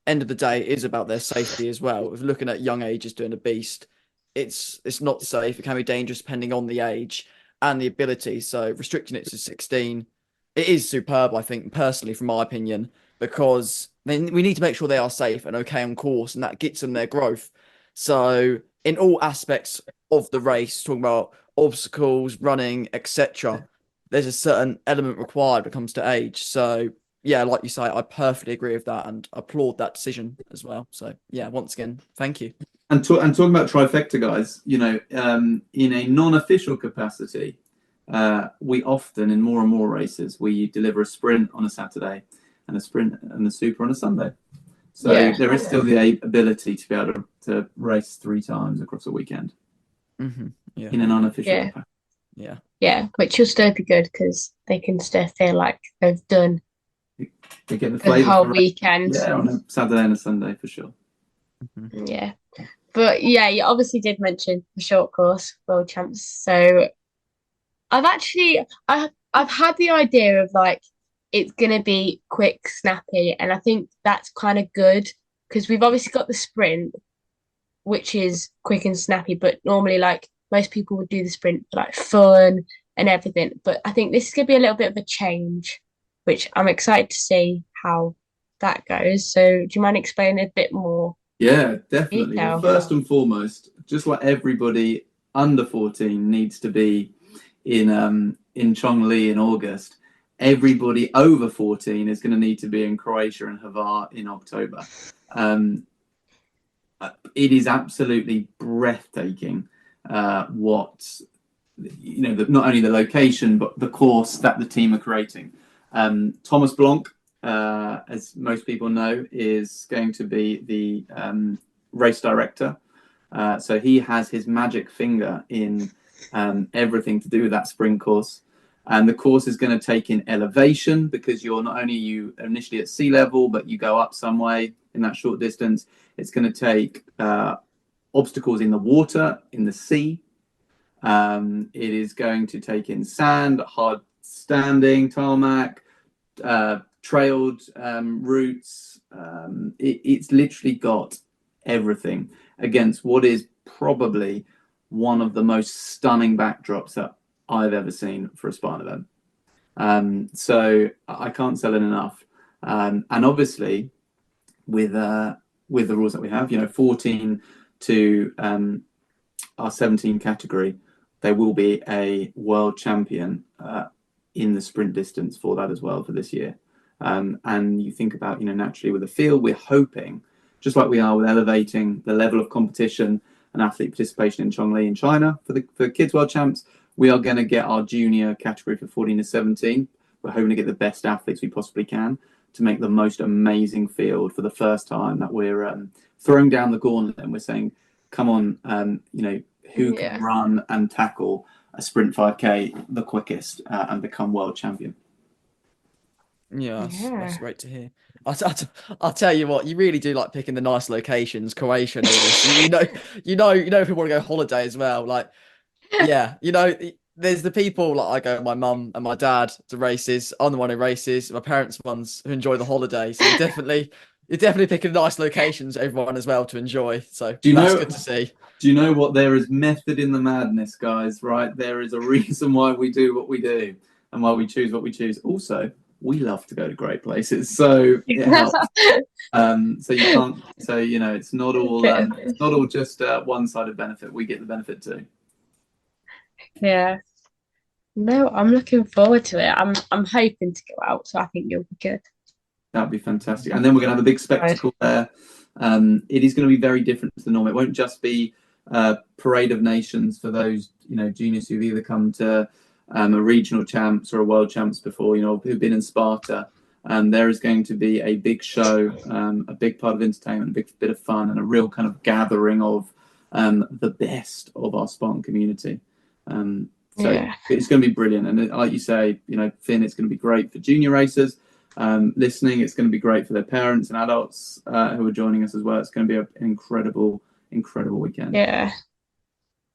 end of the day it is about their safety as well. If looking at young ages doing a beast, it's not safe. It can be dangerous depending on the age and the ability. So restricting it to 16, it is superb, I think, personally, from my opinion, because then we need to make sure they are safe and okay on course, and that gets them their growth. So in all aspects of the race, talking about obstacles, running, etc., there's a certain element required when it comes to age. So yeah, like you say, I perfectly agree with that and applaud that decision as well. So yeah, once again, thank you. And talking about trifecta, guys, in a non-official capacity, we often, in more and more races, we deliver a sprint on a Saturday and a sprint and a super on a Sunday. So there is still the ability to be able to race 3 times across a weekend. Mm-hmm. Yeah. In an unofficial capacity. Yeah, which will still be good because they can still feel like they've done They get the the flavour whole for weekend. Yeah, on a Saturday and a Sunday for sure. Mm-hmm. Yeah. But yeah, you obviously did mention the short course world champs. So I've had the idea of it's gonna be quick, snappy, and I think that's kind of good because we've obviously got the sprint, which is quick and snappy, but normally most people would do the sprint for fun and everything. But I think this is gonna be a little bit of a change, which I'm excited to see how that goes. So do you mind explaining a bit more? Yeah, definitely. Detail. Well, first and foremost, just like everybody under 14 needs to be in Chongli in August, everybody over 14 is going to need to be in Croatia and Hvar in October. It is absolutely breathtaking what not only the location but the course that the team are creating. Thomas Blanc, as most people know, is going to be the race director. So he has his magic finger in everything to do with that sprint course. And the course is going to take in elevation because you're not only you initially at sea level, but you go up some way in that short distance. It's going to take obstacles in the water, in the sea. It is going to take in sand, hard standing, tarmac, trailed routes. It's literally got everything against what is probably one of the most stunning backdrops that I've ever seen for a Spartan event. So I can't sell it enough. And obviously, with the rules that we have, 14 to our 17 category, there will be a world champion in the sprint distance for that as well for this year. And you think about, naturally with the field, we're hoping, just like we are with elevating the level of competition and athlete participation in Chongli in China for Kids World Champs, we are going to get our junior category for 14 to 17. We're hoping to get the best athletes we possibly can to make the most amazing field for the first time that we're throwing down the gauntlet, and we're saying, come on, who can run and tackle a sprint 5K the quickest and become world champion. Yeah, that's great to hear. I'll tell you what, you really do like picking the nice locations, Croatia and all this. You know, if you want to go holiday as well. Like, yeah, there's the people like I go, my mum and my dad to races. I'm the one who races. My parents are ones who enjoy the holiday. So you're definitely picking nice locations, everyone as well to enjoy. So that's good to see. Do you know what? There is method in the madness, guys. Right? There is a reason why we do what we do and why we choose what we choose. Also, we love to go to great places, so it helps. So you can't. So it's not all just one-sided benefit. We get the benefit too. Yeah. No, I'm looking forward to it. I'm hoping to go out, so I think you'll be good. That'd be fantastic. And then we're going to have a big spectacle there. It is going to be very different to the norm. It won't just be parade of nations for those juniors who've either come to a regional champs or a world champs before, who've been in Sparta. There is going to be a big show, a big part of entertainment, a big bit of fun, and a real kind of gathering of the best of our Spartan community. It's going to be brilliant. And like you say, Finn, it's going to be great for junior racers listening. It's going to be great for their parents and adults who are joining us as well. It's going to be an incredible weekend. Yeah.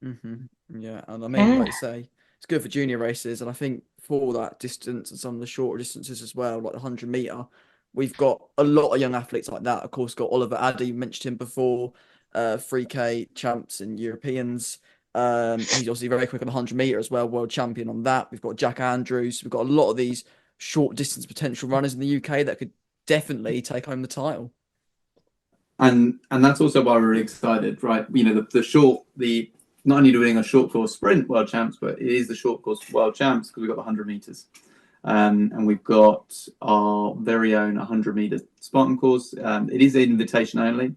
Mm-hmm. Yeah, and I mean, like you say, it's good for junior races, and I think for that distance and some of the shorter distances as well, like the 100-meter, we've got a lot of young athletes like that. Of course, got Oliver Addy, mentioned him before, 3K champs and Europeans. He's obviously very quick on the 100-meter as well, world champion on that. We've got Jack Andrews. We've got a lot of these short distance potential runners in the UK that could definitely take home the title. And that's also why we're really excited, right? Not only doing a short course sprint world champs, but it is the short course world champs because we've got the 100 meters. And we've got our very own 100-meter Spartan course. It is invitation only.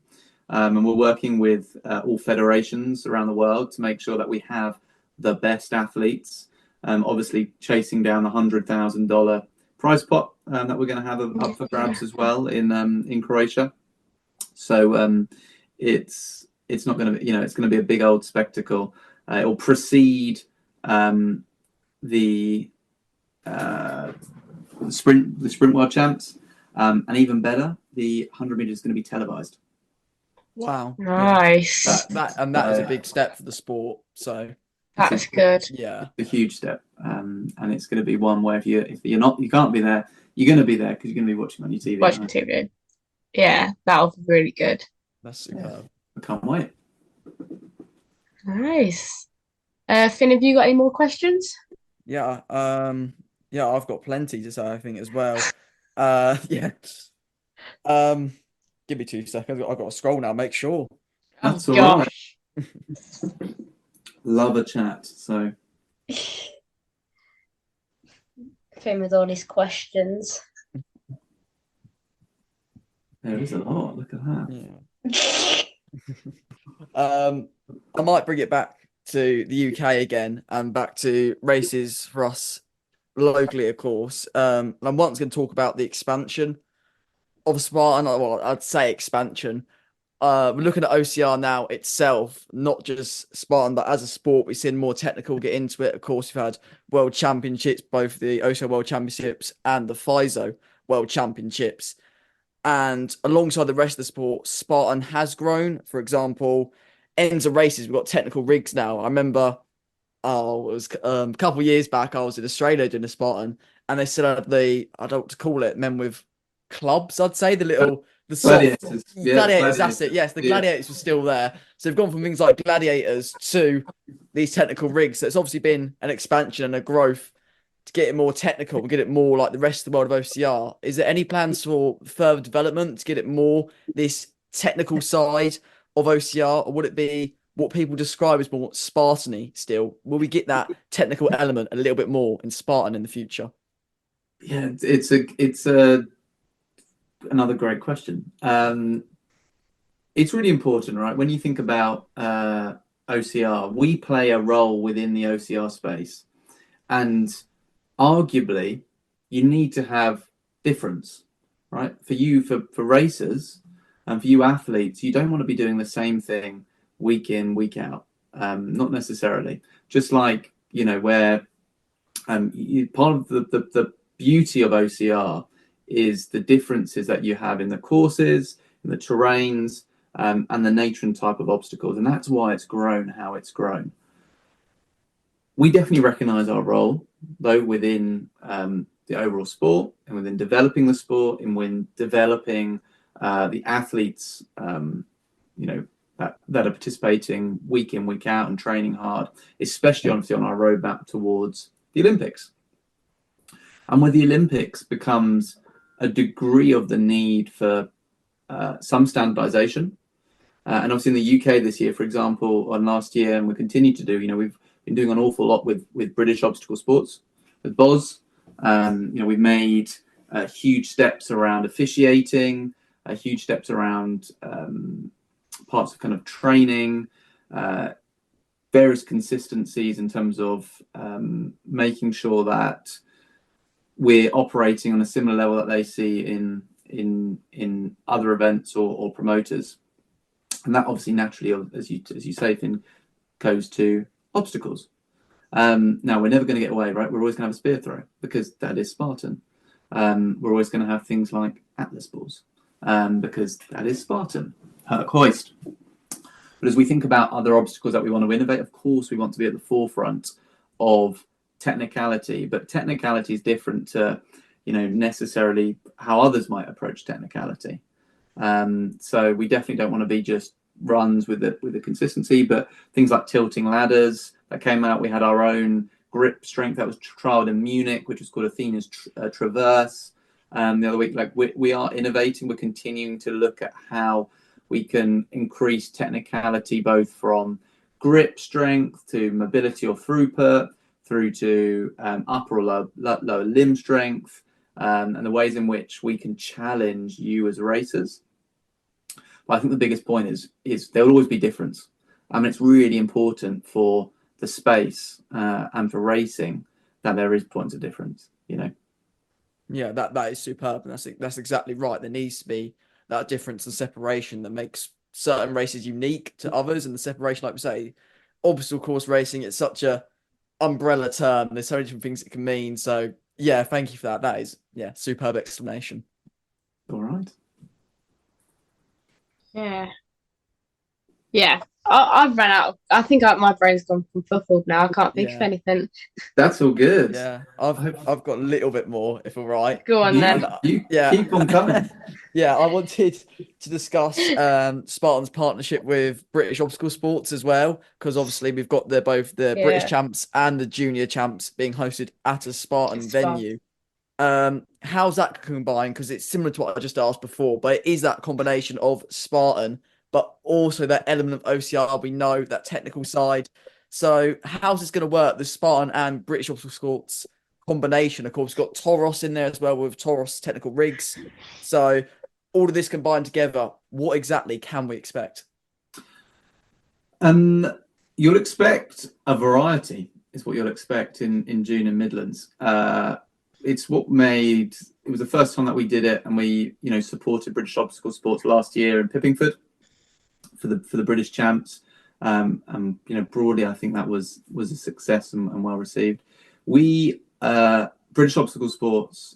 And we're working with all federations around the world to make sure that we have the best athletes. Obviously, chasing down the $100,000 prize pot that we're going to have up for grabs as well in Croatia. So it's not going to be, it's going to be a big old spectacle. It will precede the sprint world champs, and even better, the 100 meters is going to be televised. Wow! Nice. Yeah. That is a big step for the sport. So that's good. Yeah, a huge step, and it's going to be one where if you can't be there, you're going to be there because you're going to be watching on your TV. Watching TV. Yeah, that'll be really good. That's superb. I can't wait. Nice. Finn, have you got any more questions? Yeah. I've got plenty to say, I think, as well. Yeah. Give me 2 seconds. I've got to scroll now. Make sure. That's all right. Love a chat. So. Finn with all these questions. There is a lot. Look at that. Yeah. I might bring it back to the UK again and back to races for us locally, of course. I'm once going to talk about the expansion of Spartan. Well, I'd say expansion. We're looking at OCR now itself, not just Spartan, but as a sport, we've seen more technical get into it. Of course, we've had World Championships, both the OCR World Championships and the FISO World Championships. And alongside the rest of the sport, Spartan has grown. For example, ends of races, we've got technical rigs now. I remember it was a couple of years back. I was in Australia doing a Spartan, and they still had the, I don't know what to call it, men with clubs. I'd say the soft Gladiators. Yeah, gladiators. That's it. Yes, the gladiators were still there. So they've gone from things like gladiators to these technical rigs. So it's obviously been an expansion and a growth to get it more technical and get it more like the rest of the world of OCR. Is there any plans for further development to get it more this technical side of OCR, or would it be what people describe as more Spartan-y still? Will we get that technical element a little bit more in Spartan in the future? Yeah, it's a another great question. It's really important, right? When you think about OCR, we play a role within the OCR space, and arguably you need to have difference, right? For racers and for you athletes, you don't want to be doing the same thing week in, week out. Not necessarily. Just like, where part of the beauty of OCR is the differences that you have in the courses, in the terrains, and the nature and type of obstacles. And that's why it's grown how it's grown. We definitely recognise our role, though, within the overall sport and within developing the sport and when developing the athletes, that are participating week in, week out and training hard, especially obviously on our roadmap towards the Olympics. And where the Olympics becomes a degree of the need for some standardization. And obviously in the UK this year, for example, or last year, and we continue to do, we've been doing an awful lot with British obstacle sports, with BOS. We've made huge steps around officiating, huge steps around parts of kind of training, various consistencies in terms of making sure that we're operating on a similar level that they see in other events or promoters. And that obviously naturally, as you say, Finn, goes to obstacles. Now, we're never going to get away, right? We're always going to have a spear throw because that is Spartan. We're always going to have things like Atlas balls because that is Spartan. Hoist. But as we think about other obstacles that we want to innovate, of course, we want to be at the forefront of technicality, but technicality is different to, necessarily how others might approach technicality. So we definitely don't want to be just runs with the consistency, but things like tilting ladders that came out. We had our own grip strength that was trialed in Munich, which was called Athena's Traverse. The other week, we are innovating. We're continuing to look at how we can increase technicality, both from grip strength to mobility or throughput, through to upper or lower limb strength, and the ways in which we can challenge you as racers. But I think the biggest point is there will always be difference. I mean, it's really important for the space and for racing that there is points of difference, Yeah, that is superb, and that's exactly right. There needs to be that difference and separation that makes certain races unique to others, and the separation, like we say, obstacle course racing, it's such a umbrella term. There's so many different things it can mean. So yeah, thank you for that. That is superb explanation. All right. Yeah. I've run out. I think my brain's gone from football now. I can't think of anything. That's all good. Yeah, I've got a little bit more, if all right. Go on then. You keep on coming. Yeah, I wanted to discuss Spartan's partnership with British Obstacle Sports as well, because obviously we've got both the British champs and the junior champs being hosted at a Spartan venue. How's that combined? Because it's similar to what I just asked before, but it is that combination of Spartan, but also that element of OCR. We know that technical side. So how's this going to work? The Spartan and British Obstacle Sports combination. Of course, we've got Toros in there as well with Toros technical rigs. So all of this combined together, what exactly can we expect? You'll expect a variety, is what you'll expect in June in Midlands. It was the first time that we did it, and we supported British Obstacle Sports last year in Pippingford for the British champs. Broadly, I think that was a success and well received. British Obstacle Sports,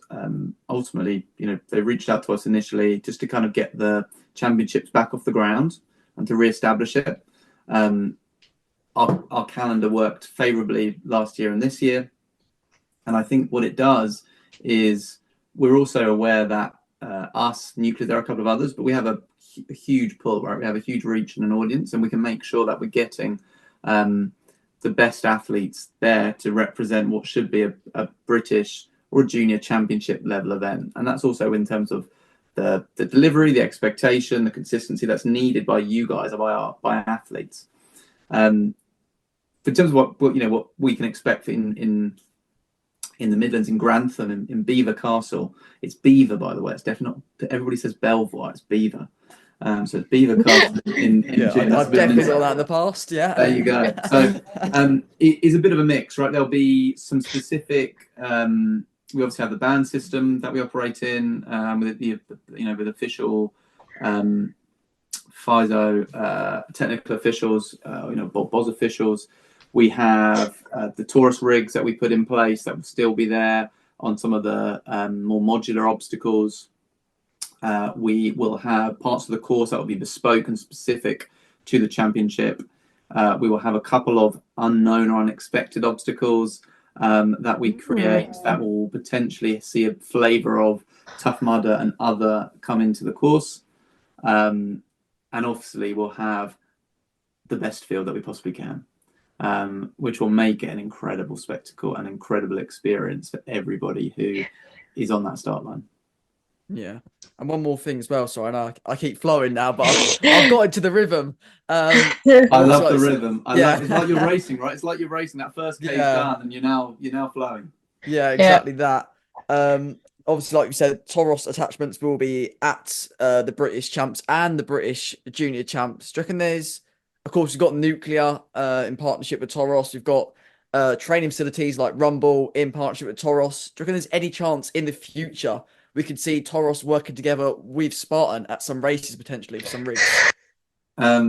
ultimately, they reached out to us initially just to kind of get the championships back off the ground and to re-establish it. our calendar worked favourably last year and this year. And I think what it does is we're also aware that us, Nuclear, there are a couple of others, but we have a huge pull, right? We have a huge reach and an audience, and we can make sure that we're getting the best athletes there to represent what should be a British or a junior championship level event. And that's also in terms of the delivery, the expectation, the consistency that's needed by you guys, by athletes. In terms of what we can expect in the Midlands, in Grantham, in Belvoir Castle. It's Belvoir, by the way. It's definitely not. Everybody says Belvoir. It's Belvoir. So it's Belvoir Castle in June. I've definitely got that in the past. Yeah. There you go. So it is a bit of a mix, right? There'll be some specific. We obviously have the band system that we operate in with official FISO technical officials, BOS officials. We have the Taurus rigs that we put in place that will still be there on some of the more modular obstacles. We will have parts of the course that will be bespoke and specific to the championship. We will have a couple of unknown or unexpected obstacles that we create that will potentially see a flavour of Tough Mudder and other come into the course. And obviously we'll have the best field that we possibly can. Which will make it an incredible spectacle, an incredible experience for everybody who is on that start line. Yeah, and one more thing as well. Sorry, I keep flowing now, but I've got into the rhythm. I love the rhythm. It's like you're racing, right? It's like you're racing. That first K's done, and you're now flowing. Yeah, exactly that. Obviously, like you said, Toros attachments will be at the British champs and the British junior champs. Do you reckon there's? Of course, we've got Nuclear in partnership with Toros. We've got training facilities like Rumble in partnership with Toros. Do you reckon there's any chance in the future we could see Toros working together with Spartan at some races potentially for some rigs? I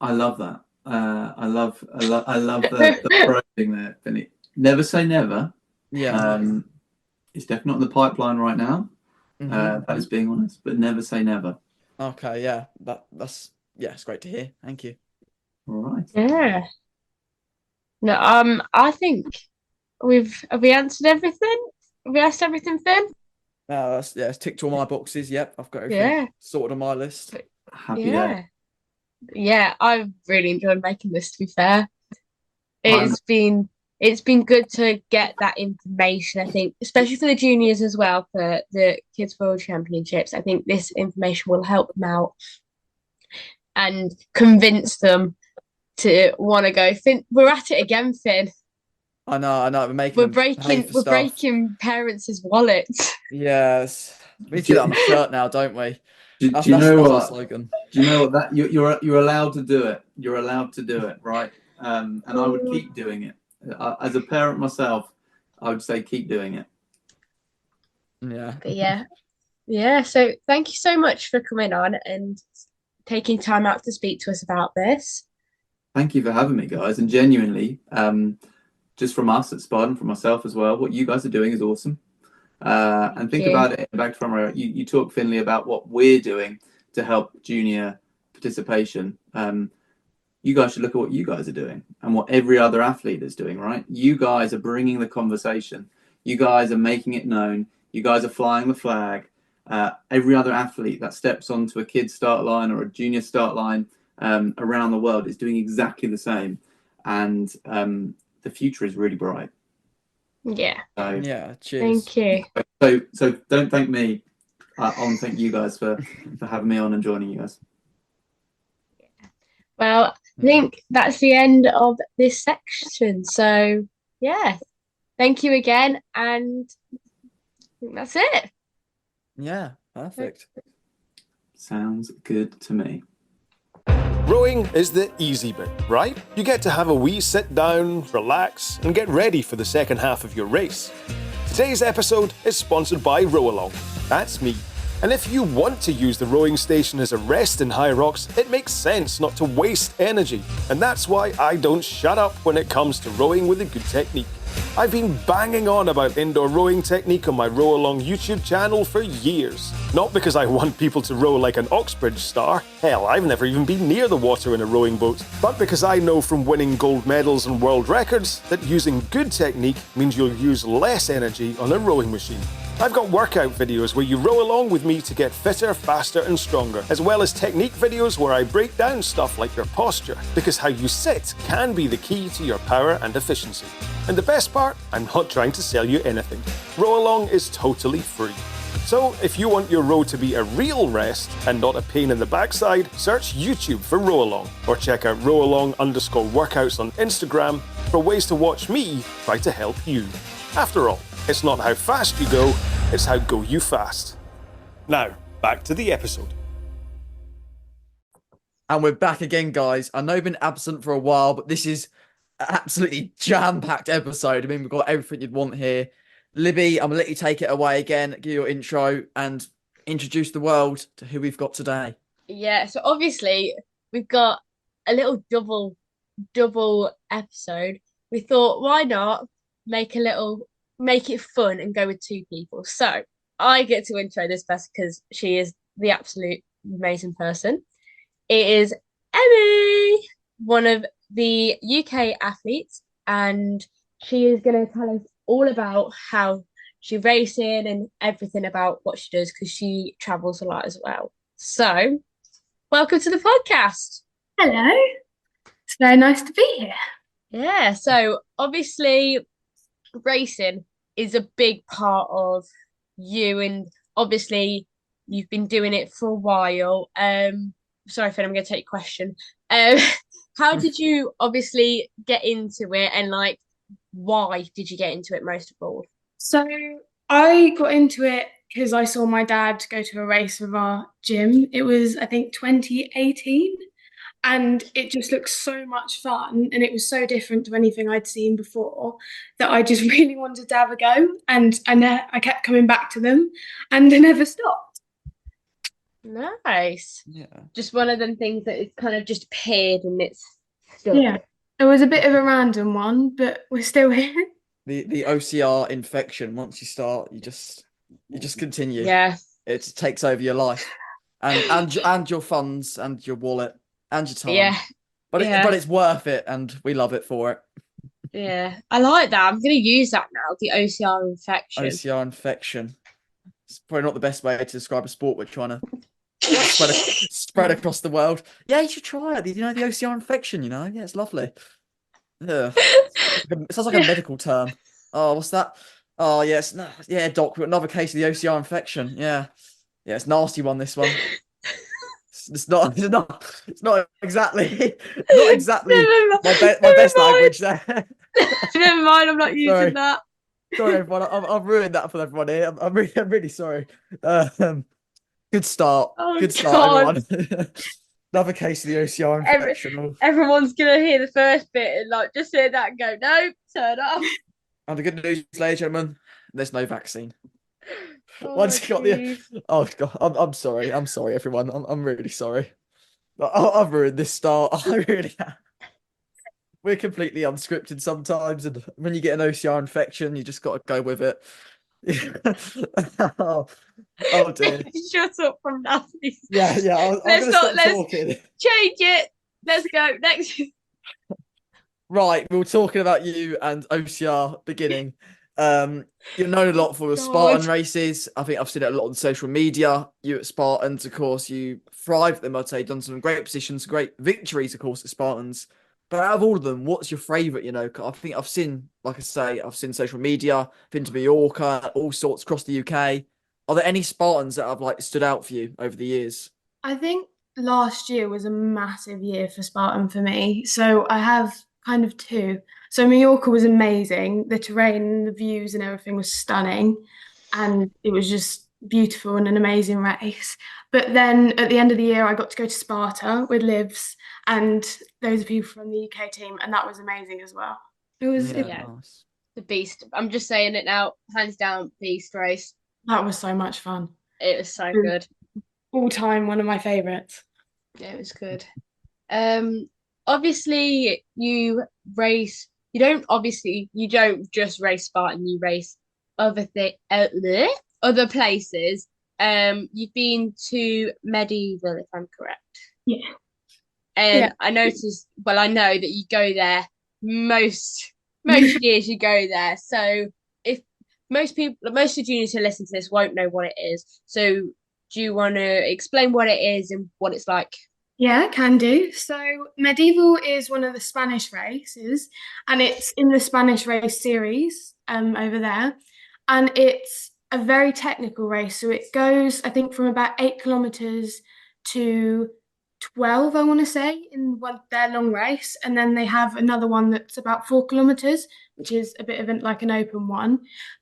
love that. I love the probing there, Vinny. Never say never. Yeah. It's definitely not in the pipeline right now. That is being honest, but never say never. Okay, yeah. That's it's great to hear. Thank you. All right. Yeah. No, I think have we answered everything? Have we asked everything, Finn? It's ticked all my boxes. Yep, I've got everything sorted on my list. Happy day. Yeah, I've really enjoyed making this, to be fair. It's been good to get that information, I think, especially for the juniors as well, for the Kids World Championships. I think this information will help them out and convince them to want to go. Finn, we're at it again, Finn. I know. We're breaking parents' wallets. Yes, we need to get that on a shirt now, don't we? Do you know what? Slogan. Do you know what? That you're allowed to do it. You're allowed to do it, right? And I would keep doing it. As a parent myself, I would say keep doing it. Yeah. But yeah. So thank you so much for coming on and taking time out to speak to us about this. Thank you for having me, guys. And genuinely, just from us at Spartan, from myself as well, what you guys are doing is awesome. And think about it back from you talk, Finley, about what we're doing to help junior participation. You guys should look at what you guys are doing and what every other athlete is doing, right? You guys are bringing the conversation. You guys are making it known. You guys are flying the flag. Every other athlete that steps onto a kid's start line or a junior start line around the world is doing exactly the same. And the future is really bright. Yeah. So, cheers. Thank you. So don't thank me. I want to thank you guys for having me on and joining you guys. Well, I think that's the end of this section. So, thank you again. And I think that's it. Yeah, perfect. Sounds good to me. Rowing is the easy bit, right? You get to have a wee sit down, relax, and get ready for the second half of your race. Today's episode is sponsored by Row Along. That's me. And if you want to use the rowing station as a rest in high rocks, it makes sense not to waste energy. And that's why I don't shut up when it comes to rowing with a good technique. I've been banging on about indoor rowing technique on my Row Along YouTube channel for years. Not because I want people to row like an Oxbridge star, hell, I've never even been near the water in a rowing boat, but because I know from winning gold medals and world records that using good technique means you'll use less energy on a rowing machine. I've got workout videos where you row along with me to get fitter, faster and stronger, as well as technique videos where I break down stuff like your posture, because how you sit can be the key to your power and efficiency. And the best part, I'm not trying to sell you anything. Row Along is totally free. So if you want your row to be a real rest and not a pain in the backside, search YouTube for Row Along, or check out rowalong_workouts on Instagram for ways to watch me try to help you. After all, it's not how fast you go, it's how go you fast. Now, back to the episode. And we're back again, guys. I know I've been absent for a while, but this is an absolutely jam-packed episode. I mean, we've got everything you'd want here. Libby, I'm going to let you take it away again, give your intro and introduce the world to who we've got today. Yeah, so obviously we've got a little double episode. We thought, why not make it fun and go with two people. So I get to intro this person because she is the absolute amazing person. It is Emmy, one of the UK athletes, and she is going to tell us all about how she races and everything about what she does because she travels a lot as well. So, welcome to the podcast. Hello. It's very nice to be here. Yeah, so obviously racing is a big part of you, and obviously you've been doing it for a while. Sorry, Finn, I'm going to take your question. How did you obviously get into it, and like, why did you get into it most of all? So I got into it because I saw my dad go to a race with our gym. It was, I think, 2018. And it just looked so much fun, and it was so different to anything I'd seen before that I just really wanted to have a go. And I kept coming back to them, and I never stopped. Nice. Yeah. Just one of them things that it's kind of just appeared and it's stuck. Yeah, it was a bit of a random one, but we're still here. The OCR infection, once you start, you just continue. Yeah. It takes over your life. And your funds and your wallet. And your time. Yeah. But Yeah. But it's worth it, and we love it for it. Yeah. I like that. I'm going to use that now, the OCR infection. OCR infection. It's probably not the best way to describe a sport we're trying to spread across the world. Yeah, you should try it. You know, the OCR infection, you know? Yeah, it's lovely. Yeah. It sounds like a medical term. Oh, what's that? Oh, yes. No, yeah, doc, we've got another case of the OCR infection. Yeah. Yeah, it's a nasty one, this one. It's not exactly my best language there. Never mind, I'm not using that. Sorry, everyone. I've ruined that for everyone here. I'm really sorry. Good start. Oh, Good start, God. everyone. Another case of the OCR infection. Everyone's gonna hear the first bit and like just hear that and go, no, turn off. And the good news, ladies and gentlemen, there's no vaccine. Oh, Once you got geez. oh god, I'm sorry. I'm sorry, everyone. I'm really sorry. I've ruined this start. I really have. We're completely unscripted sometimes, and when you get an OCR infection, you just got to go with it. oh dear. Shut up from now. Please. Yeah. I'm gonna stop talking. Change it. Let's go next. Right, we were talking about you and OCR beginning. You're known a lot for your God. Spartan races. I think I've seen it a lot on social media. You at Spartans, of course, you thrive at them. I'd say done some great positions, great victories, of course, at Spartans. But out of all of them, what's your favourite? You know, I think I've seen, like I say, I've seen social media, been to Mallorca, all sorts across the UK. Are there any Spartans that have like stood out for you over the years? I think last year was a massive year for Spartan for me. So I have kind of two. So Mallorca was amazing. The terrain, the views and everything was stunning. And it was just beautiful and an amazing race. But then at the end of the year, I got to go to Sparta with Livs and those people from the UK team. And that was amazing as well. It was Nice. The beast. I'm just saying it now. Hands down, beast race. That was so much fun. It was so good. All time, one of my favourites. Yeah, it was good. Obviously you race. You don't just race Spartan. You race other places. You've been to Medieval, if I'm correct. Yeah. And Yeah. I noticed. Well, I know that you go there most years. You go there. So if most of the juniors who listen to this won't know what it is. So do you want to explain what it is and what it's like? Yeah, can do. So Medieval is one of the Spanish races, and it's in the Spanish race series over there. And it's a very technical race. So it goes, I think, from about 8 kilometers to 12, I want to say, in their long race. And then they have another one that's about 4 kilometers, which is a bit of like an open one.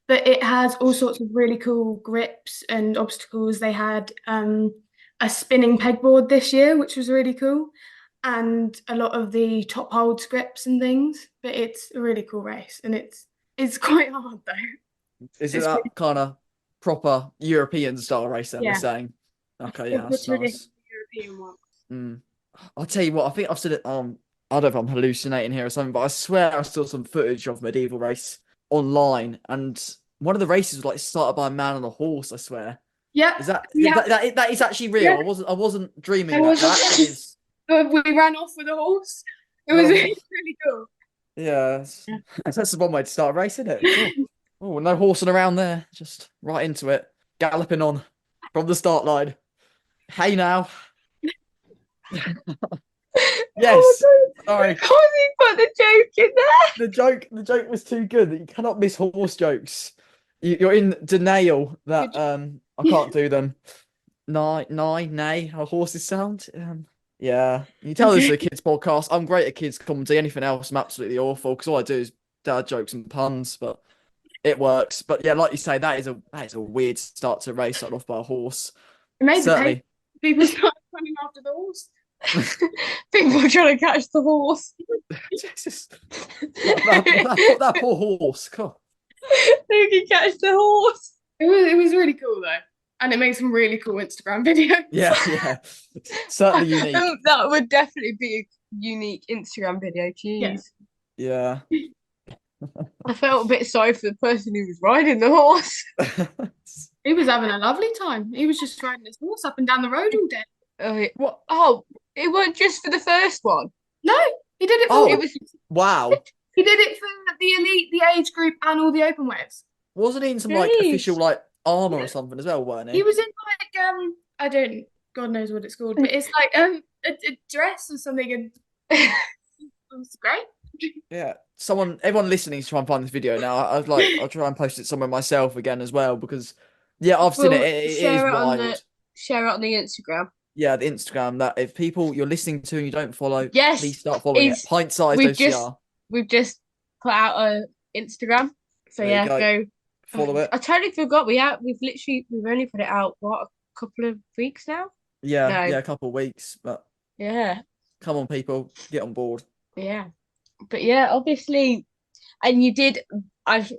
But it has all sorts of really cool grips and obstacles. They had a spinning pegboard this year, which was really cool, and a lot of the top hold scripts and things. But it's a really cool race, and it's quite hard though. Is it that kind of proper European style race that we're Yeah. saying? Okay, yeah, that's It's really nice. European one. I'll tell you what, I think I've seen it. I don't know if I'm hallucinating here or something, but I swear I saw some footage of Medieval race online, and one of the races was like started by a man on a horse. I swear. Yeah. Is that Yeah. that is actually real? Yeah. I wasn't dreaming. It was- That is. We ran off with a horse. It was Oh. really cool. Yeah, that's the one way to start a race, isn't it? Oh, no horsing around there. Just right into it, galloping on from the start line. Hey now. Yes. Sorry. Because you put the joke in there. The joke was too good that you cannot miss horse jokes. You're in denial that I can't do them. Nay, how horses sound. Yeah, you tell this to a kids podcast. I'm great at kids comedy. Anything else, I'm absolutely awful because all I do is dad jokes and puns. But it works. But yeah, like you say, that is a weird start to a race started off by a horse. It made Certainly. people started running after the horse. People were trying to catch the horse. Jesus. that poor horse. God. Who can catch the horse? It was really cool though, and it made some really cool Instagram videos. Yeah. Certainly unique. That would definitely be a unique Instagram video. Jeez. Yeah. I felt a bit sorry for the person who was riding the horse. He was having a lovely time. He was just riding his horse up and down the road all day. What? Oh, it weren't just for the first one. No, he did it for. Oh, It was. wow. He did it for the elite, the age group, and all the open waves. Wasn't he in some like Jeez. official like armor or something as well, weren't he? He was in like I don't, God knows what it's called, but it's like a dress or something, and it was great. Yeah. Everyone listening to try and find this video now. I'll try and post it somewhere myself again as well because I've seen it. It is wild. Share it on the Instagram. Yeah, the Instagram. That if people you're listening to and you don't follow, Yes, please start following it. Pint Sized OCR. We've just put out a Instagram. So There you go follow it. I totally forgot. We've only put it out a couple of weeks now. Yeah, No. a couple of weeks, but Yeah. come on, people, get on board. Yeah. But yeah, obviously, and you did. I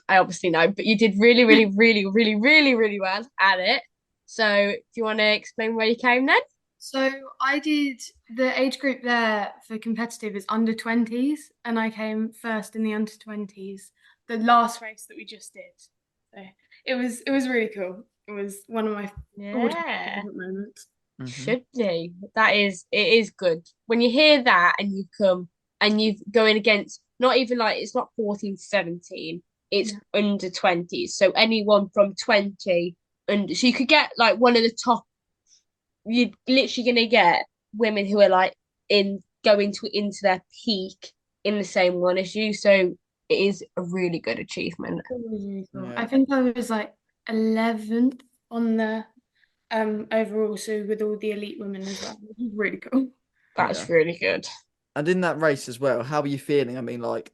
obviously know, but you did really, really, really, really, really, really well at it. So, do you want to explain where you came then? So I did the age group there for competitive is under 20s, and I came first in the under 20s, the last race that we just did. So it was really cool. It was one of my favorite moments. Should be. It is good. When you hear that and you come and you're going against not even like it's not 14 to 17, it's under 20s. So anyone from 20 under, so you could get like one of the top. You're literally gonna get women who are like into their peak in the same one as you. So it is a really good achievement. It was really cool. Yeah. I think I was like 11th on the overall, so with all the elite women as well. It was really cool. That's really good. And in that race as well, how are you feeling? I mean, like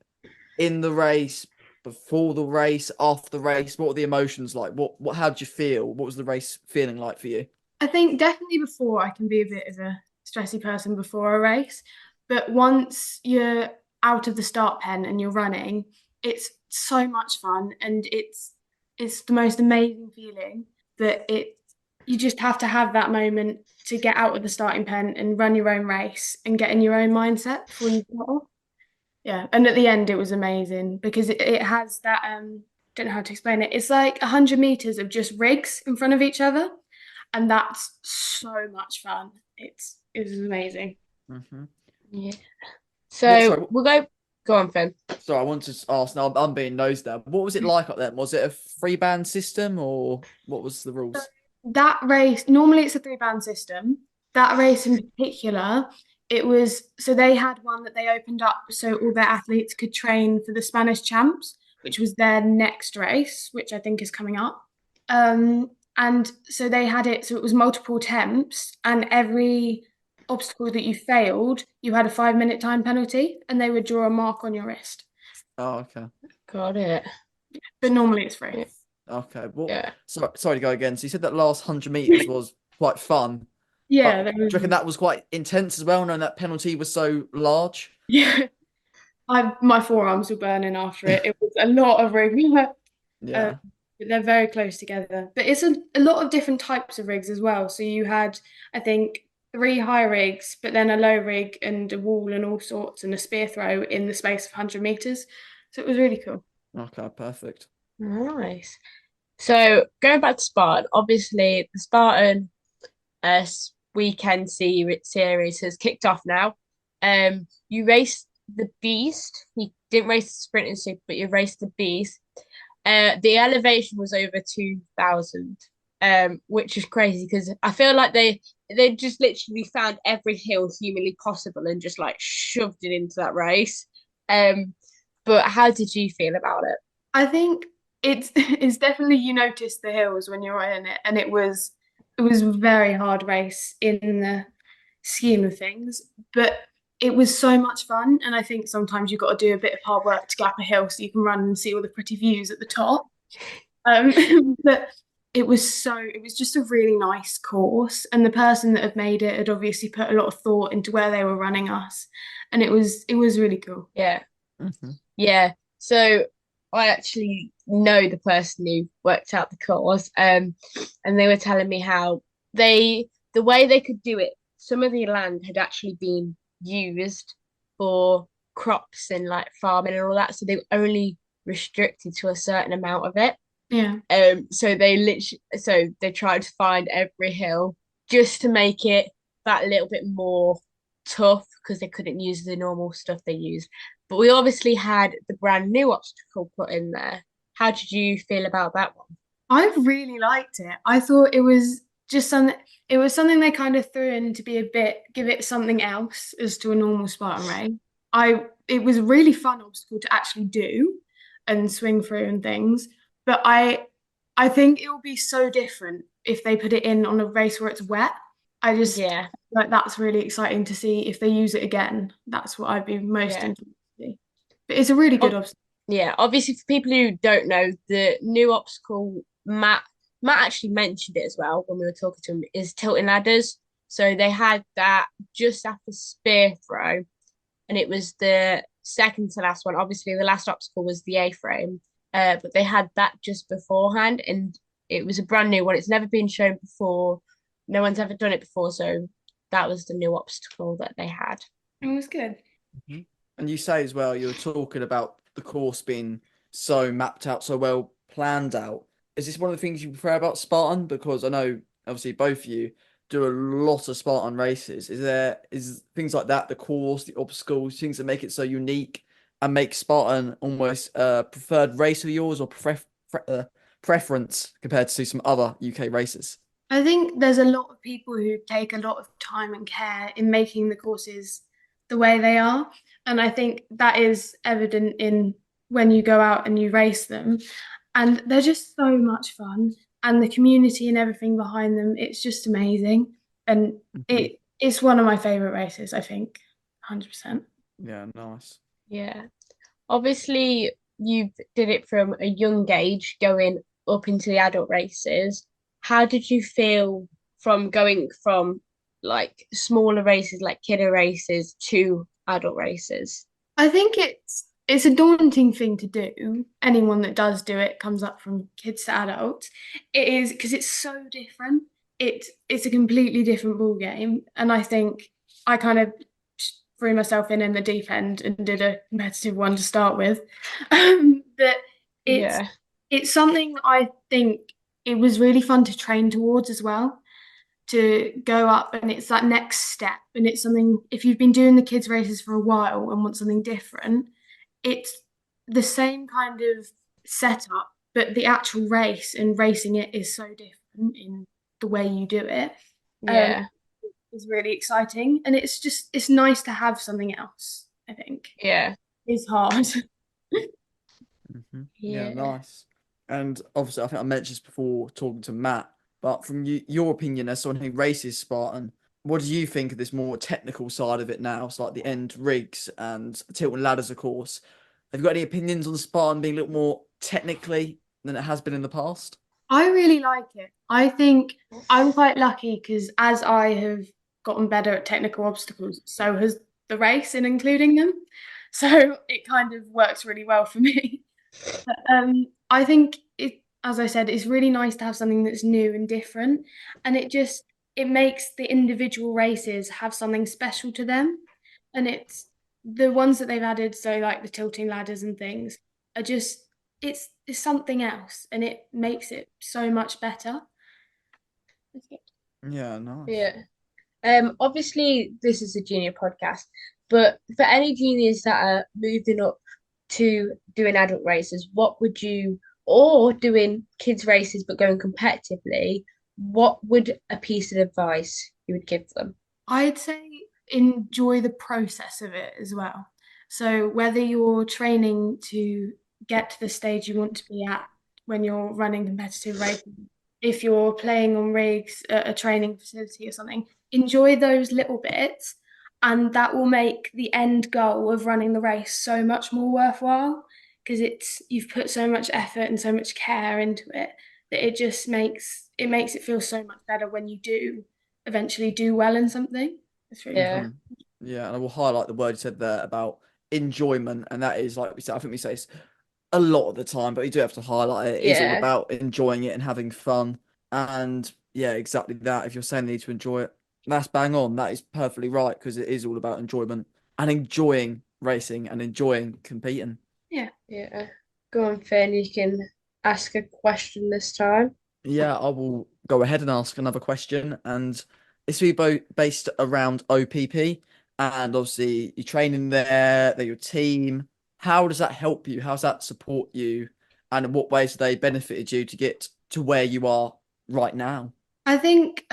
in the race, before the race, after the race, what were the emotions like? How did you feel? What was the race feeling like for you? I think definitely before I can be a bit of a stressy person before a race, but once you're out of the start pen and you're running, it's so much fun and it's the most amazing feeling. that you just have to have that moment to get out of the starting pen and run your own race and get in your own mindset before you start off. Yeah, and at the end it was amazing because it has that don't know how to explain it. It's like 100 meters of just rigs in front of each other, and that's so much fun. It was amazing. Mm-hmm. Yeah. So we'll go on, Finn. So I wanted to ask, now I'm being nosed there. What was it like up there? Was it a 3-band system or what was the rules? That race, normally it's a 3-band system. That race in particular, it was, so they had one that they opened up so all their athletes could train for the Spanish champs, which was their next race, which I think is coming up. And so they had it, so it was multiple attempts, and every obstacle that you failed, you had a 5-minute time penalty, and they would draw a mark on your wrist. Oh, okay. Got it. But normally it's free. Okay. Well, Yeah. sorry to go again. So you said that last 100 meters was quite fun. Yeah. Do you reckon that was quite intense as well, knowing that penalty was so large? Yeah. My forearms were burning after it. It was a lot of rigs. Yeah. But they're very close together. But it's a lot of different types of rigs as well. So you had, I think, 3 high rigs, but then a low rig and a wall and all sorts, and a spear throw in the space of 100 meters. So it was really cool. Okay, perfect. Nice. So going back to Spartan, obviously the Spartan weekend series has kicked off now. You raced the Beast. You didn't race the Sprint and Super, but you raced the Beast. The elevation was over 2,000, which is crazy because I feel like they just literally found every hill humanly possible and just like shoved it into that race. But how did you feel about it? I think it's definitely, you notice the hills when you're in it, and it was a very hard race in the scheme of things, but it was so much fun. And I think sometimes you've got to do a bit of hard work to get up a hill so you can run and see all the pretty views at the top. But it was just a really nice course, and the person that had made it had obviously put a lot of thought into where they were running us, and it was really cool. Yeah. Mm-hmm. Yeah. So I actually know the person who worked out the course, and they were telling me how the way they could do it, some of the land had actually been used for crops and like farming and all that, so they were only restricted to a certain amount of it. Yeah. So they tried to find every hill just to make it that little bit more tough because they couldn't use the normal stuff they used. But we obviously had the brand new obstacle put in there. How did you feel about that one? I really liked it. I thought it was just something they kind of threw in to be give it something else as to a normal Spartan race. It was a really fun obstacle to actually do and swing through and things. But I think it will be so different if they put it in on a race where it's wet. Like that's really exciting to see if they use it again. That's what I'd be most interested to see. But it's a really good obstacle. Yeah, obviously for people who don't know, the new obstacle, Matt actually mentioned it as well when we were talking to him, is tilting ladders. So they had that just after spear throw, and it was the second to last one. Obviously the last obstacle was the A-frame, but they had that just beforehand, and it was a brand new one. It's never been shown before. No one's ever done it before, so that was the new obstacle that they had. It was good. Mm-hmm. And you say as well, you were talking about the course being so mapped out, so well planned out. Is this one of the things you prefer about Spartan? Because I know obviously both of you do a lot of Spartan races. Is things like that, the course, the obstacles, things that make it so unique and make Spartan almost a preferred race of yours or preference compared to some other UK races? I think there's a lot of people who take a lot of time and care in making the courses the way they are. And I think that is evident in when you go out and you race them. And they're just so much fun. And the community and everything behind them, it's just amazing. And it's one of my favourite races, I think, 100%. Yeah, nice. Yeah. Obviously, you did it from a young age going up into the adult races. How did you feel from going from like smaller races, like kidder races, to adult races? I think it's a daunting thing to do. Anyone that does do it comes up from kids to adults. It is because it's so different. It's a completely different ball game, and I think I kind of threw myself in the deep end and did a competitive one to start with. But it's something I think it was really fun to train towards as well, to go up, and it's that next step, and it's something, if you've been doing the kids races for a while and want something different, it's the same kind of setup, but the actual race and racing it is so different in the way you do it. Is really exciting, and it's nice to have something else. I think it's hard. Yeah, nice. And obviously, I think I mentioned this before talking to Matt, but from your opinion as someone who races Spartan, what do you think of this more technical side of it now? It's like the end rigs and tilt and ladders, of course. Have you got any opinions on Spartan being a little more technically than it has been in the past? I really like it. I think I'm quite lucky because as I have gotten better at technical obstacles, so has the race in including them. So it kind of works really well for me. But, I think as I said, it's really nice to have something that's new and different, and it makes the individual races have something special to them, and it's the ones that they've added, so like the tilting ladders and things, are just it's something else, and it makes it so much better. Yeah, nice. Yeah. Obviously, this is a junior podcast, but for any juniors that are moving up to doing adult races, or doing kids races but going competitively, what would a piece of advice you would give them? I'd say enjoy the process of it as well. So whether you're training to get to the stage you want to be at when you're running competitive racing, if you're playing on rigs at a training facility or something, enjoy those little bits, and that will make the end goal of running the race so much more worthwhile, because you've put so much effort and so much care into it that it just makes it feel so much better when you do eventually do well in something. It's really fun. Yeah, and I will highlight the word you said there about enjoyment, and that is, like we said, I think we say it's a lot of the time, but you do have to highlight it. It's all about enjoying it and having fun. And yeah, exactly that. If you're saying you need to enjoy it, that's bang on. That is perfectly right, because it is all about enjoyment and enjoying racing and enjoying competing. Yeah. Go on, Finn, you can ask a question this time. Yeah, I will go ahead and ask another question, and this will be based around OPP, and obviously you're training there, they're your team. How does that help you? How does that support you? And in what ways have they benefited you to get to where you are right now? I think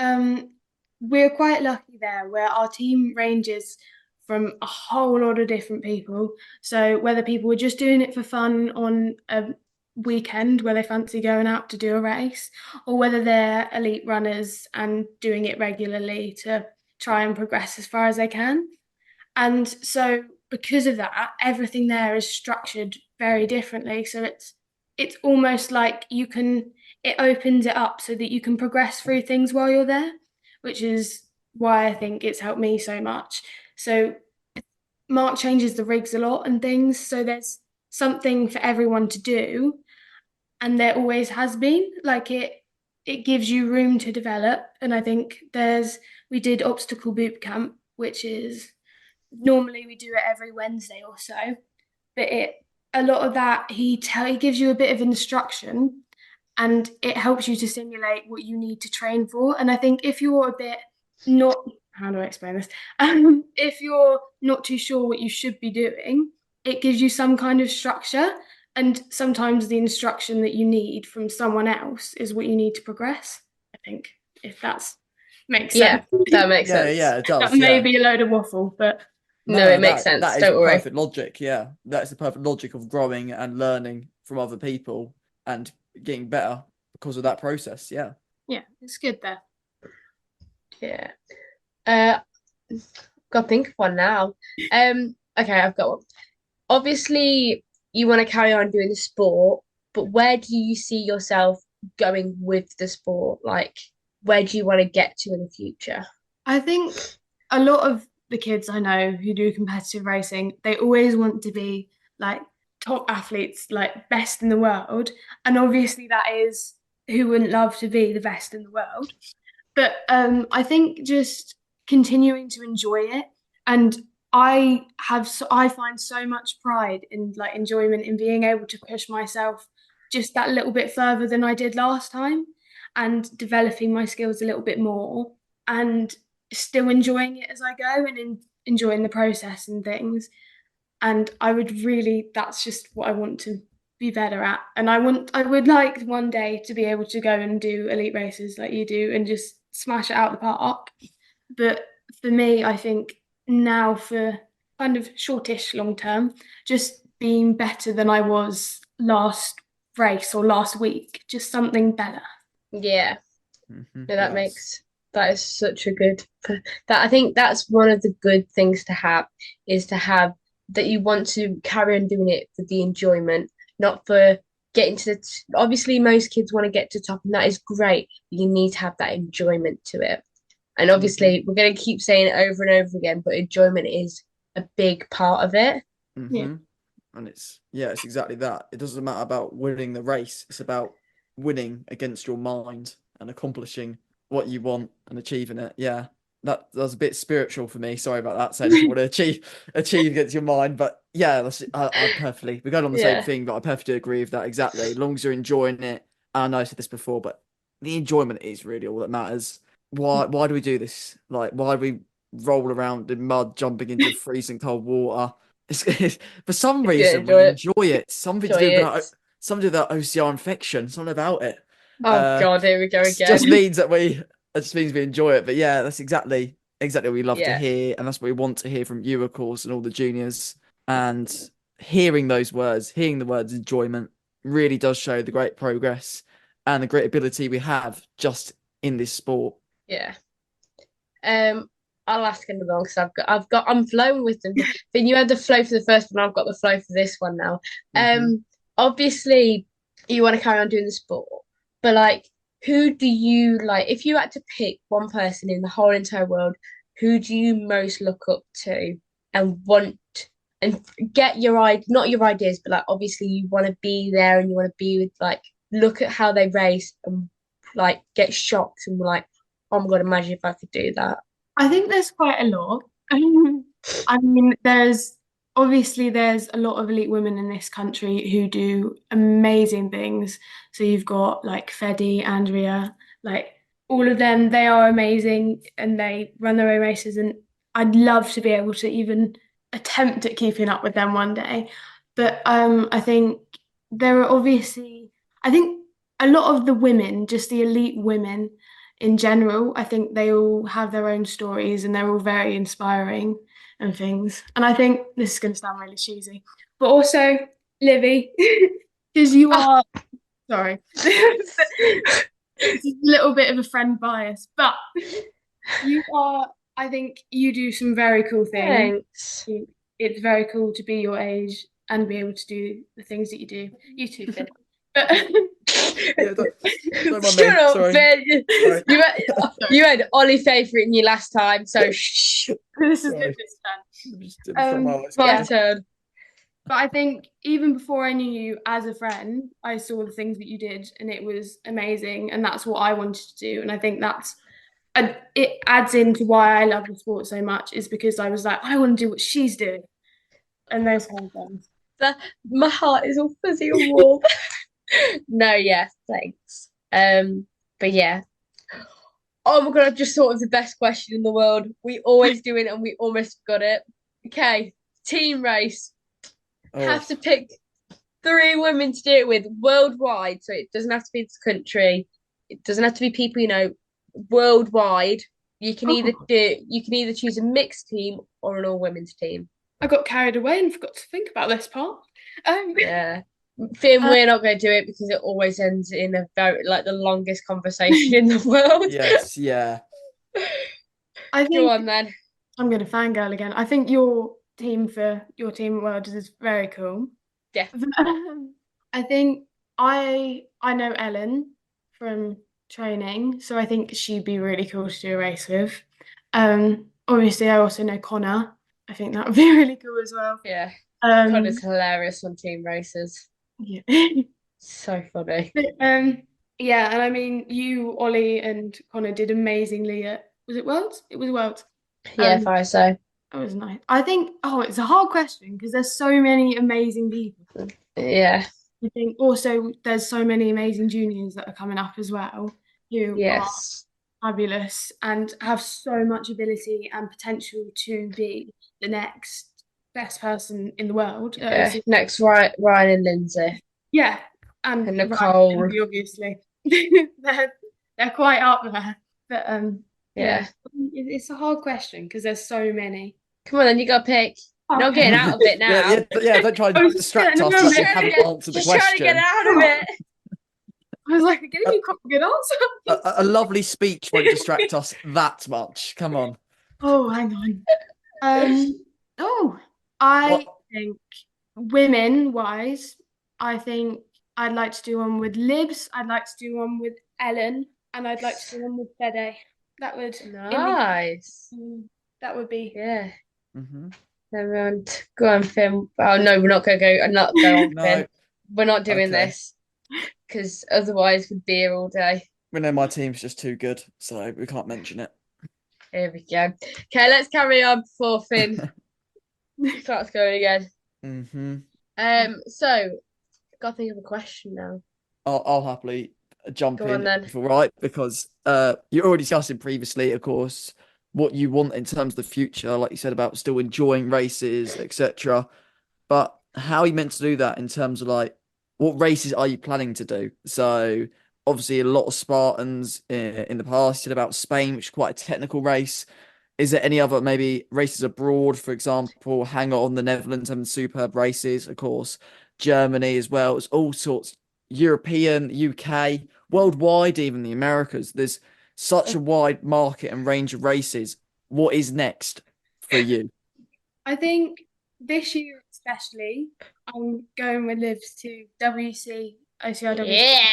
we're quite lucky there, where our team ranges from a whole lot of different people. So whether people were just doing it for fun on a weekend where they fancy going out to do a race, or whether they're elite runners and doing it regularly to try and progress as far as they can. And so because of that, everything there is structured very differently. So it's almost like it opens it up so that you can progress through things while you're there, which is why I think it's helped me so much. So Mark changes the rigs a lot and things, so there's something for everyone to do, and there always has been. Like it gives you room to develop, and I think we did obstacle boot camp, which is normally we do it every Wednesday or so, but a lot of that he gives you a bit of instruction, and it helps you to simulate what you need to train for. And I think if you're a bit not, how do I explain this? If you're not too sure what you should be doing, it gives you some kind of structure, and sometimes the instruction that you need from someone else is what you need to progress. I think, if that makes sense. Yeah, that makes sense. Yeah, it does. That may be a load of waffle, but no, it makes sense. That is Don't worry. Perfect logic. Yeah, that's the perfect logic of growing and learning from other people and getting better because of that process. Yeah, it's good there. Yeah. Got to think of one now. Okay, I've got one. Obviously, you want to carry on doing the sport, but where do you see yourself going with the sport? Like, where do you want to get to in the future? I think a lot of the kids I know who do competitive racing, they always want to be like top athletes, like best in the world. And obviously that is who wouldn't love to be the best in the world. But I think just continuing to enjoy it, and I find so much pride in like enjoyment in being able to push myself just that little bit further than I did last time, and developing my skills a little bit more, and still enjoying it as I go, and enjoying the process and things. And that's just what I want to be better at. And I would like one day to be able to go and do elite races like you do and just smash it out the park. But for me, I think now, for kind of shortish long term, just being better than I was last race or last week, just something better. Yeah. Mhm, No, yes. that is such a good, that I think that's one of the good things to have, is to have that you want to carry on doing it for the enjoyment, not for getting to obviously most kids want to get to top, and that is great, but you need to have that enjoyment to it. And obviously we're going to keep saying it over and over again, but enjoyment is a big part of it. Mm-hmm. And it's exactly that. It doesn't matter about winning the race. It's about winning against your mind and accomplishing what you want and achieving it. Yeah. That was a bit spiritual for me. Sorry about that. Saying you want to achieve against your mind. But yeah, I perfectly, we're going on the same thing, but I perfectly agree with that. Exactly. As long as you're enjoying it. And I know I said this before, but the enjoyment is really all that matters. Why do we do this? Like, why do we roll around in mud, jumping into freezing cold water? For some reason, we enjoy it. Something to do with that OCR infection. Something about it. Oh God, here we go again. It just means we enjoy it. But yeah, that's exactly what we love to hear, and that's what we want to hear from you, of course, and all the juniors. And hearing those words, hearing the words enjoyment, really does show the great progress and the great ability we have just in this sport. Yeah. I'll ask another one because I'm flowing with them. Then you had the flow for the first one, I've got the flow for this one now. Obviously you want to carry on doing the sport, but like, who do you like, if you had to pick one person in the whole entire world, who do you most look up to and want and get not your ideas, but like obviously you want to be there and you want to be with, like, look at how they race and like get shocked and like, oh my God, imagine if I could do that. I think there's quite a lot. I mean, there's a lot of elite women in this country who do amazing things. So you've got like Fedi, Andrea, like all of them, they are amazing and they run their own races. And I'd love to be able to even attempt at keeping up with them one day. But I think there are I think a lot of the women, just the elite women, in general, I think they all have their own stories and they're all very inspiring and things. And I think this is going to sound really cheesy, but also Livy, because you are, sorry, it's a little bit of a friend bias, but you are, I think you do some very cool things. Thanks. It's very cool to be your age and be able to do the things that you do. You too, Finn. But shut up, Finn. You had Ollie favouring you last time, so shh. This is good this time. My turn. But I think even before I knew you as a friend, I saw the things that you did and it was amazing, and that's what I wanted to do. And I think it adds into why I love the sport so much, is because I was like, I want to do what she's doing. And those kind of things. My heart is all fuzzy and warm. No, yeah, thanks. But yeah. Oh my God, I just thought of the best question in the world. We always do it and we almost got it. Okay, team race. Have to pick 3 women to do it with worldwide. So it doesn't have to be this country. It doesn't have to be people, worldwide. You can either choose a mixed team or an all women's team. I got carried away and forgot to think about this part. Yeah. Finn, we're not going to do it because it always ends in a very, like, the longest conversation in the world. Yes, yeah. Go on then. I'm going to fangirl again. I think your team world is very cool. Yeah. I think I know Ellen from training, so I think she'd be really cool to do a race with. Obviously, I also know Connor I think that would be really cool as well. Yeah. Um, Connor's hilarious on team races. yeah. So funny. But, yeah, and I mean, you, Ollie, and Connor did amazingly at, was it Worlds? It was Worlds. Yeah, if I so. That was nice. I think, it's a hard question because there's so many amazing people. Yeah. I think also there's so many amazing juniors that are coming up as well who Yes. are fabulous and have so much ability and potential to be the next best person in the world. Yeah. Next, Ryan and Lindsay. Yeah, and Nicole. Ryan, obviously. they're quite up there. But Yeah. it's a hard question because there's so many. Come on, then you got to pick. You're not getting out of it now. Yeah, don't try and distract us like you haven't answered the Just trying to get question. out of it. I was like, getting you quite a good answer. A lovely speech won't distract us that much. Come on. Oh, hang on. I think women-wise, I think I'd like to do one with Libs, I'd like to do one with Ellen, and I'd like to do one with Fede. That would Nice. that would be Mm-hmm. Everyone, go on, Finn. Oh no, we're not going to go. Not go on, No. Finn. We're not doing Okay. this because otherwise we'd be here all day. We know my team's just too good, so we can't mention it. Here we go. Okay, let's carry on before Finn starts going again. Mm-hmm. So gotta think of a question now. I'll happily jump Go in, on then. if all right, because you're already discussing previously, of course, what you want in terms of the future, like you said about still enjoying races, etc. But how are you meant to do that in terms of like what races are you planning to do? So obviously a lot of Spartans in the past. You said about Spain, which is quite a technical race. Is there any other maybe races abroad, for example, hang on the Netherlands having superb races, of course, Germany as well. It's all sorts, European, UK, worldwide, even the Americas. There's such a wide market and range of races. What is next for you? I think this year especially, I'm going with Livs to WC OCR Yeah.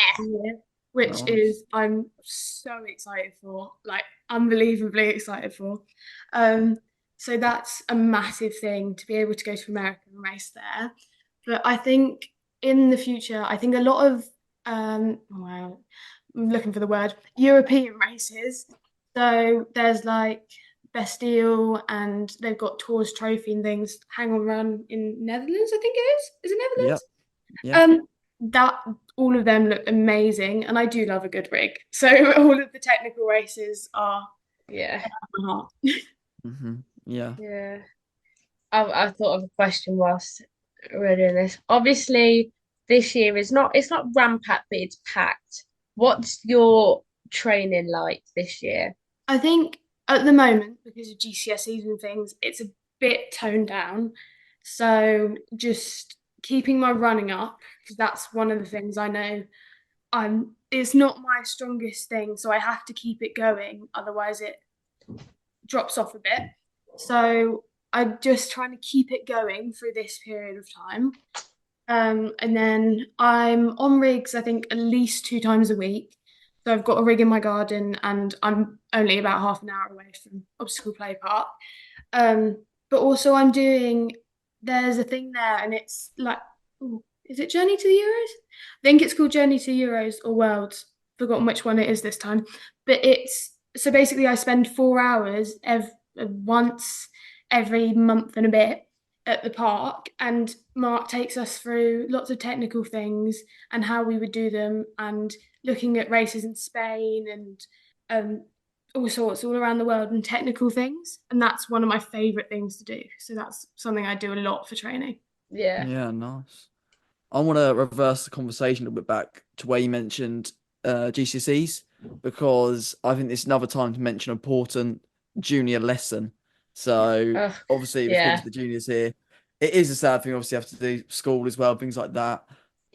which Nice. is I'm so excited for, like unbelievably excited for. So that's a massive thing to be able to go to America and race there. But I think in the future, I think a lot of well, I'm looking for the word, European races. So there's like Bastille and they've got Tours Trophy and things, hang on run in Netherlands, I think it is. Is it Netherlands? Yeah. That all of them look amazing, and I do love a good rig. So all of the technical races are Yeah. my heart. Mm-hmm. Yeah. Yeah. I thought of a question whilst we're doing this. Obviously, this year it's not rampant, but it's packed. What's your training like this year? I think at the moment, because of GCSEs and things, it's a bit toned down. So just keeping my running up, because that's one of the things I know it's not my strongest thing, so I have to keep it going, otherwise it drops off a bit. So I'm just trying to keep it going through this period of time. And then I'm on rigs, I think, at least 2 times a week. So I've got a rig in my garden and I'm only about half an hour away from Obstacle Play Park. But also there's a thing there and it's like, is it Journey to the Euros? I think it's called Journey to Euros or Worlds. Forgotten which one it is this time. But so basically I spend 4 hours once every month and a bit at the park, and Mark takes us through lots of technical things and how we would do them, and looking at races in Spain and all sorts all around the world and technical things. And that's one of my favorite things to do. So that's something I do a lot for training. Yeah. Yeah, nice. I want to reverse the conversation a little bit back to where you mentioned GCSEs, because I think this is another time to mention an important junior lesson. So obviously, we've got to the juniors here. It is a sad thing. Obviously, you have to do school as well, things like that.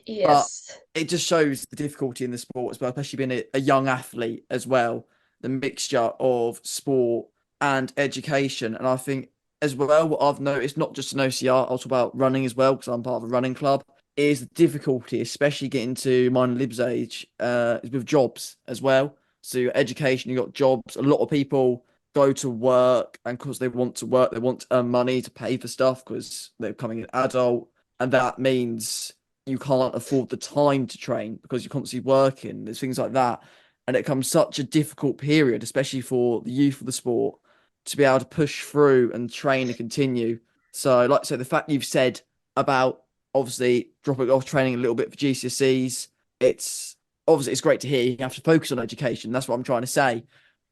Yes. But it just shows the difficulty in the sport as well, especially being a young athlete as well. The mixture of sport and education, and I think as well, what I've noticed, not just in OCR, I'll talk about running as well because I'm part of a running club, is the difficulty, especially getting to minor libs age, is with jobs as well. So your education, you've got jobs. A lot of people go to work, and because they want to work, they want to earn money to pay for stuff because they're becoming an adult, and that means you can't afford the time to train because you're constantly working. There's things like that, and it becomes such a difficult period, especially for the youth of the sport, to be able to push through and train and continue. So, like I said, the fact you've said about obviously dropping off training a little bit for GCSEs, it's obviously it's great to hear. You have to focus on education. That's what I'm trying to say.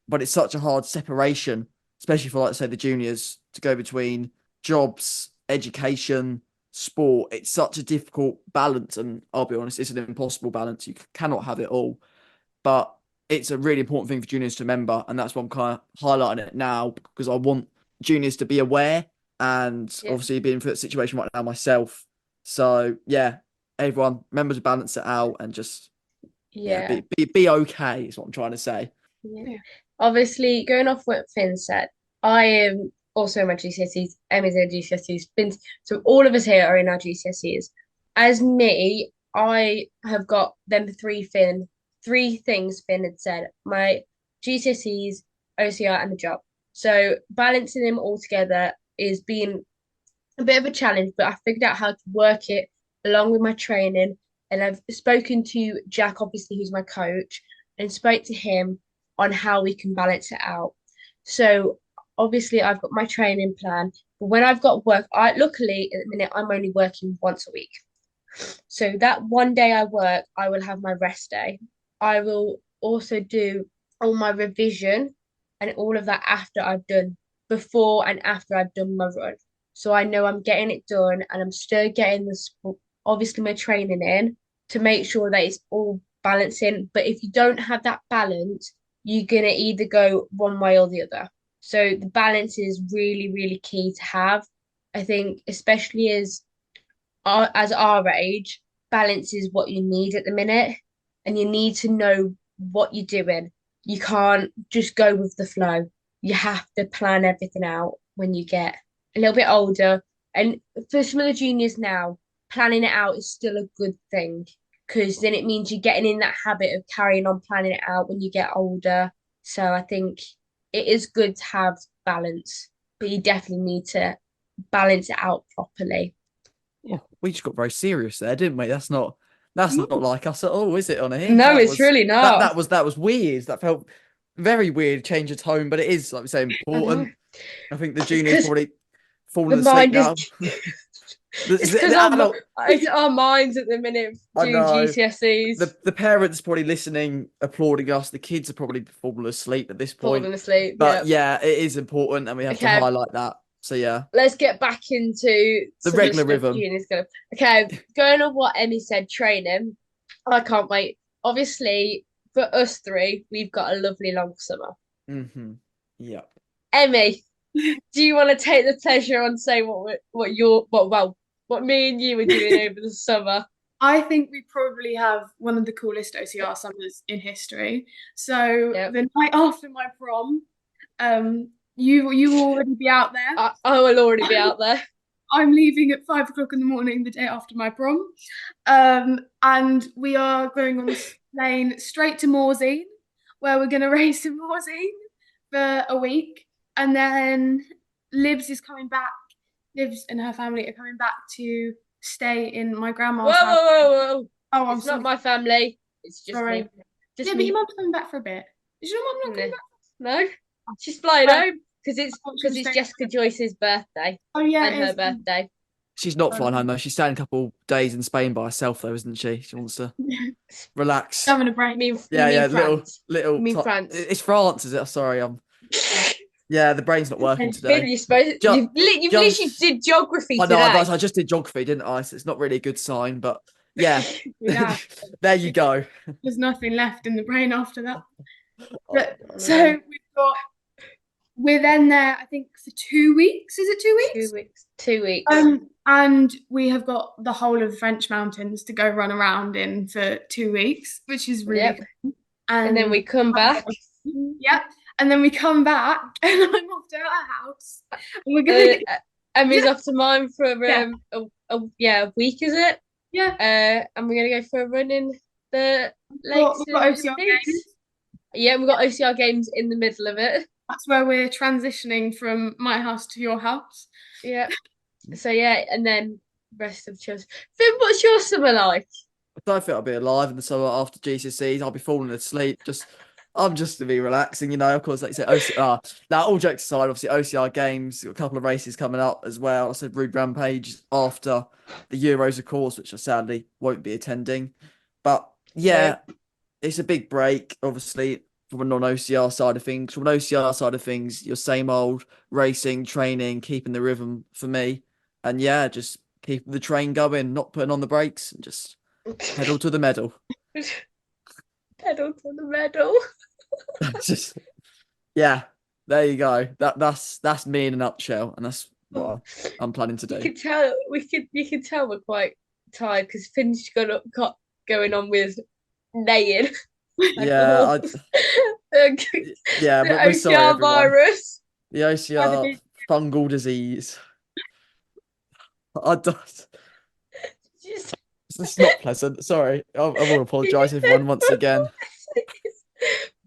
But it's such a hard separation, especially for, like I say, the juniors to go between jobs, education, sport. It's such a difficult balance. And I'll be honest, it's an impossible balance. You cannot have it all. But it's a really important thing for juniors to remember. And that's why I'm kind of highlighting it now, because I want juniors to be aware, and obviously being through that situation right now myself. So yeah, everyone remember to balance it out and just be okay is what I'm trying to say. Yeah. Obviously, going off what Finn said, I am also in my GCSEs. Emmy's in GCSEs. So all of us here are in our GCSEs. As me, I have got them three things Finn had said: my GCSEs, OCR, and the job. So balancing them all together is being a bit of a challenge, but I figured out how to work it along with my training. And I've spoken to Jack, obviously, who's my coach, and spoke to him on how we can balance it out. So obviously I've got my training plan, but when I've got work, luckily at the minute I'm only working once a week. So that one day I work, I will have my rest day. I will also do all my revision and all of that before and after I've done my run. So I know I'm getting it done, and I'm still getting obviously my training in to make sure that it's all balancing. But if you don't have that balance, you're going to either go one way or the other. So the balance is really, really key to have. I think, especially as our age, balance is what you need at the minute, and you need to know what you're doing. You can't just go with the flow. You have to plan everything out when you get a little bit older. And for some of the juniors now, planning it out is still a good thing, because then it means you're getting in that habit of carrying on planning it out when you get older. So I think it is good to have balance, but you definitely need to balance it out properly. Yeah, we just got very serious there, didn't we? That's not like us at all, is it, on here? No, it's really not. That was weird. That felt very weird, change of tone, but it is, like we say, important. I think the juniors probably falling asleep now. It's because it's our minds at the minute doing GCSEs. The parents probably listening, applauding us. The kids are probably falling asleep at this point. Falling asleep, but yeah, it is important, and we have to highlight that. So yeah, let's get back into the regular rhythm. Okay, going on what Emmy said, training. I can't wait. Obviously, for us three, we've got a lovely long summer. Yep. Emmy, do you want to take the pleasure and say what me and you were doing over the summer? I think we probably have one of the coolest OCR summers in history. So the night after my prom, you will already be out there. I will already be out there. I'm leaving at 5 o'clock in the morning the day after my prom. And we are going on the plane straight to Morzine, where we're going to race in Morzine for a week. And then Libs is coming back. Libs and her family are coming back to stay in my grandma's house. Whoa. Oh, it's not my family. It's just me. Just me. But your mum's coming back for a bit. Is your mum not coming back? No. She's flying home because it's Jessica Joyce's birthday. Oh yeah, and her birthday. She's not flying home though. She's staying a couple days in Spain by herself though, isn't she? She wants to relax. Having a break. France. Little. You mean France? It's France, is it? Sorry, yeah, the brain's not working today. You've literally did geography today. I know, I just did geography, didn't I? So it's not really a good sign, but yeah. There you go. There's nothing left in the brain after that. But so we're then there, I think, for 2 weeks. Is it 2 weeks? 2 weeks. And we have got the whole of the French mountains to go run around in for 2 weeks, which is really cool. And then we come back. Yep. And then we come back, and I'm off to our house. And we're going to. Emmy's off to mine for a week, is it? Yeah. And we're gonna go for a run in the lakes. We've got OCR games. Yeah, we've got OCR games in the middle of it. That's where we're transitioning from my house to your house. Yeah. So yeah, and then rest of children. Finn, what's your summer like? I don't think I'll be alive in the summer after GCSEs. I'll be falling asleep. I'm just to be relaxing, you know. Of course, like you said, OCR. Now, all jokes aside, obviously OCR games, got a couple of races coming up as well. I said Rude Rampage after the Euros, of course, which I sadly won't be attending. But yeah, it's a big break, obviously, from a non-OCR side of things. From an OCR side of things, your same old racing, training, keeping the rhythm for me. And yeah, just keep the train going, not putting on the brakes, and just pedal to the medal. Pedal to the medal. Just yeah, there you go. That's me in a nutshell, and that's what I'm planning to do. You can tell we're quite tired because Finn's got going on with neighing. Yeah, yeah, the but we're sorry, OCR everyone. virus. The OCR fungal disease. I don't. Just... It's not pleasant. Sorry, I will apologise, everyone, once again.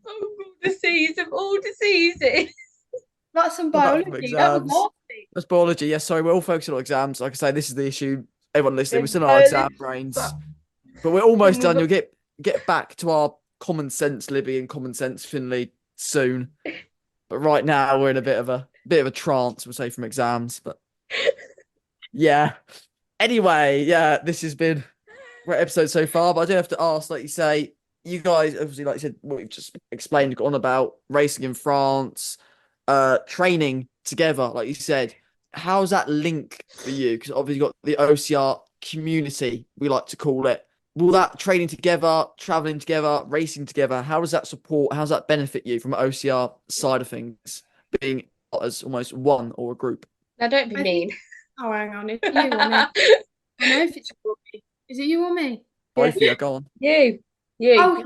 Fungal disease of all diseases. That's some Apart from biology. That was exams. nasty. That's biology. Yes, sorry, we're all focusing on exams. Like I say, this is the issue. Everyone listening, we're still on No, our exam brains, but we're almost done. we've You'll get back to our common sense Libby and common sense Finley soon. But right now we're in a bit of a trance, we'll say, from exams. But yeah. Anyway, yeah, this has been a great episode so far. But I do have to ask, like you say, you guys obviously, like you said, what you've just explained, got on about racing in France, training together, like you said. How's that link for you? Because obviously you've got the OCR community, we like to call it. Will that training together, traveling together, racing together, how does that support, how does that benefit you from an OCR side of things, being as almost one or a group? Now don't be mean. Oh, hang on. It's you or me? I know if it's you or me. Is it you or me? Both of you, go on. You. Oh,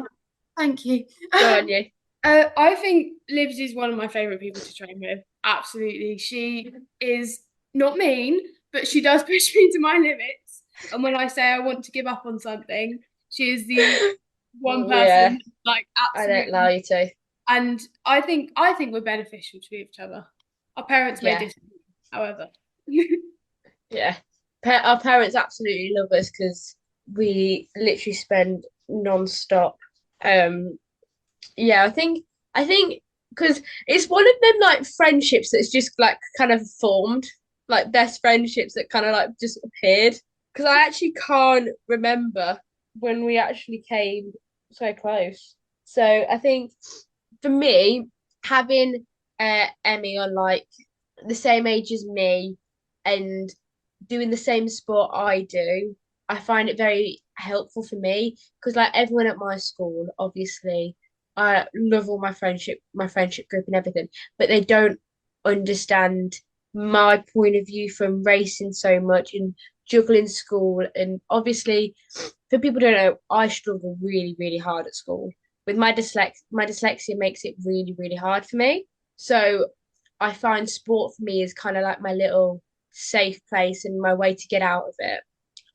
thank you. Go on, you. I think Libs is one of my favourite people to train with. Absolutely. She is not mean, but she does push me to my limits. And when I say I want to give up on something, she is the one person like absolutely. I don't allow you to. And I think we're beneficial to each other. Our parents may disagree, however. Yeah. Our parents absolutely love us because we literally spend non-stop. I think because it's one of them like friendships that's just like kind of formed, like best friendships that kind of like just appeared. Because I actually can't remember when we actually came so close. So I think for me, having Emmy on like the same age as me and doing the same sport I do, I find it very helpful for me because like everyone at my school, obviously, I love all my friendship group and everything, but they don't understand my point of view from racing so much and juggling school. And obviously, for people who don't know, I struggle really, really hard at school. With my dyslexia makes it really, really hard for me. So I find sport for me is kind of like my little safe place and my way to get out of it.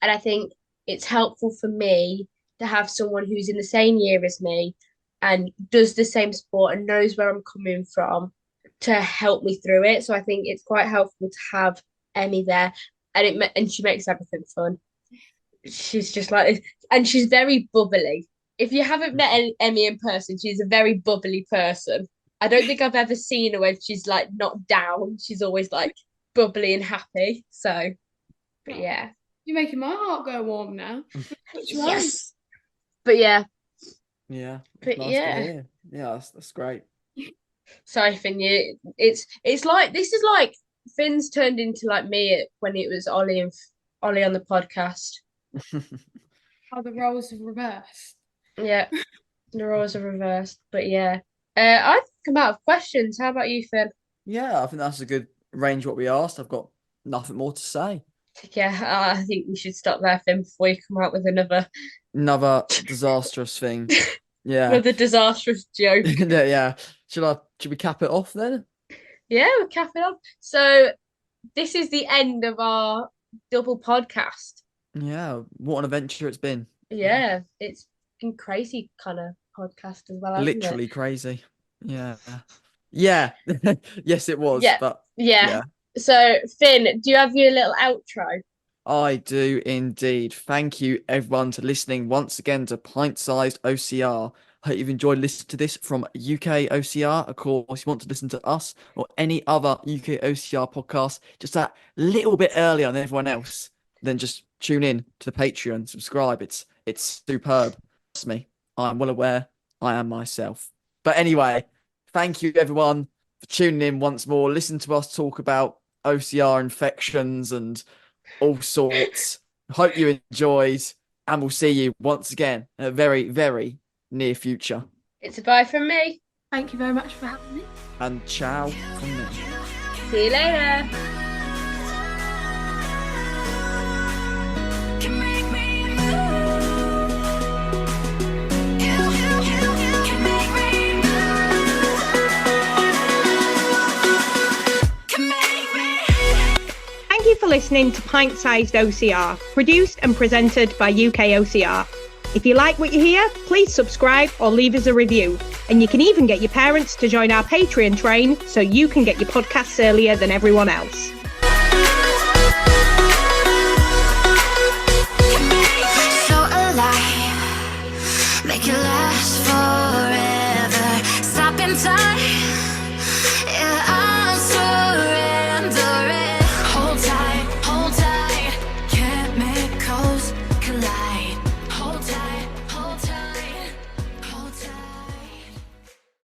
And I think it's helpful for me to have someone who's in the same year as me and does the same sport and knows where I'm coming from to help me through it. So I think it's quite helpful to have Emmy there, and she makes everything fun. She's just like, and she's very bubbly. If you haven't met Emmy in person, she's a very bubbly person. I don't think I've ever seen her when she's like not down. She's always like bubbly and happy. So, but yeah. You're making my heart go warm now. Yes. But yeah. Yeah. But nice yeah. to hear. Yeah, that's great. Sorry, Finn. It's like this is like Finn's turned into like me when it was Ollie on the podcast. How the roles have reversed. Yeah, the roles are reversed. But yeah, I think I'm out of questions. How about you, Finn? Yeah, I think that's a good range what we asked. I've got nothing more to say. Yeah, I think we should stop there, Finn, before you come out with another disastrous thing. Yeah. Another disastrous joke. Yeah. Should we cap it off then? Yeah, we'll cap it off. So this is the end of our double podcast. Yeah, what an adventure it's been. Yeah, it's been crazy kind of podcast as well. Literally crazy. Yeah. Yeah. Yes, it was. Yeah. But Yeah. yeah, So, Finn, do you have your little outro? I do indeed. Thank you, everyone, for listening once again to Pint Sized OCR. Hope you've enjoyed listening to this from UKOCR. Of course, you want to listen to us or any other UKOCR podcast just that little bit earlier than everyone else, then just tune in to the Patreon, subscribe. It's superb. Trust me, I'm well aware I am myself. But anyway, thank you, everyone, for tuning in once more. Listen to us talk about OCR infections and all sorts. Hope you enjoyed, and we'll see you once again in a very, very near future. It's a bye from me. Thank you very much for having me. And ciao from me. See you later. Thank you for listening to Pint Sized OCR, produced and presented by UKOCR. If you like what you hear, please subscribe or leave us a review. And you can even get your parents to join our Patreon train so you can get your podcasts earlier than everyone else. So alive, make it last forever. Stop in time, yeah, I'm surrendering. Hold tight, chemicals.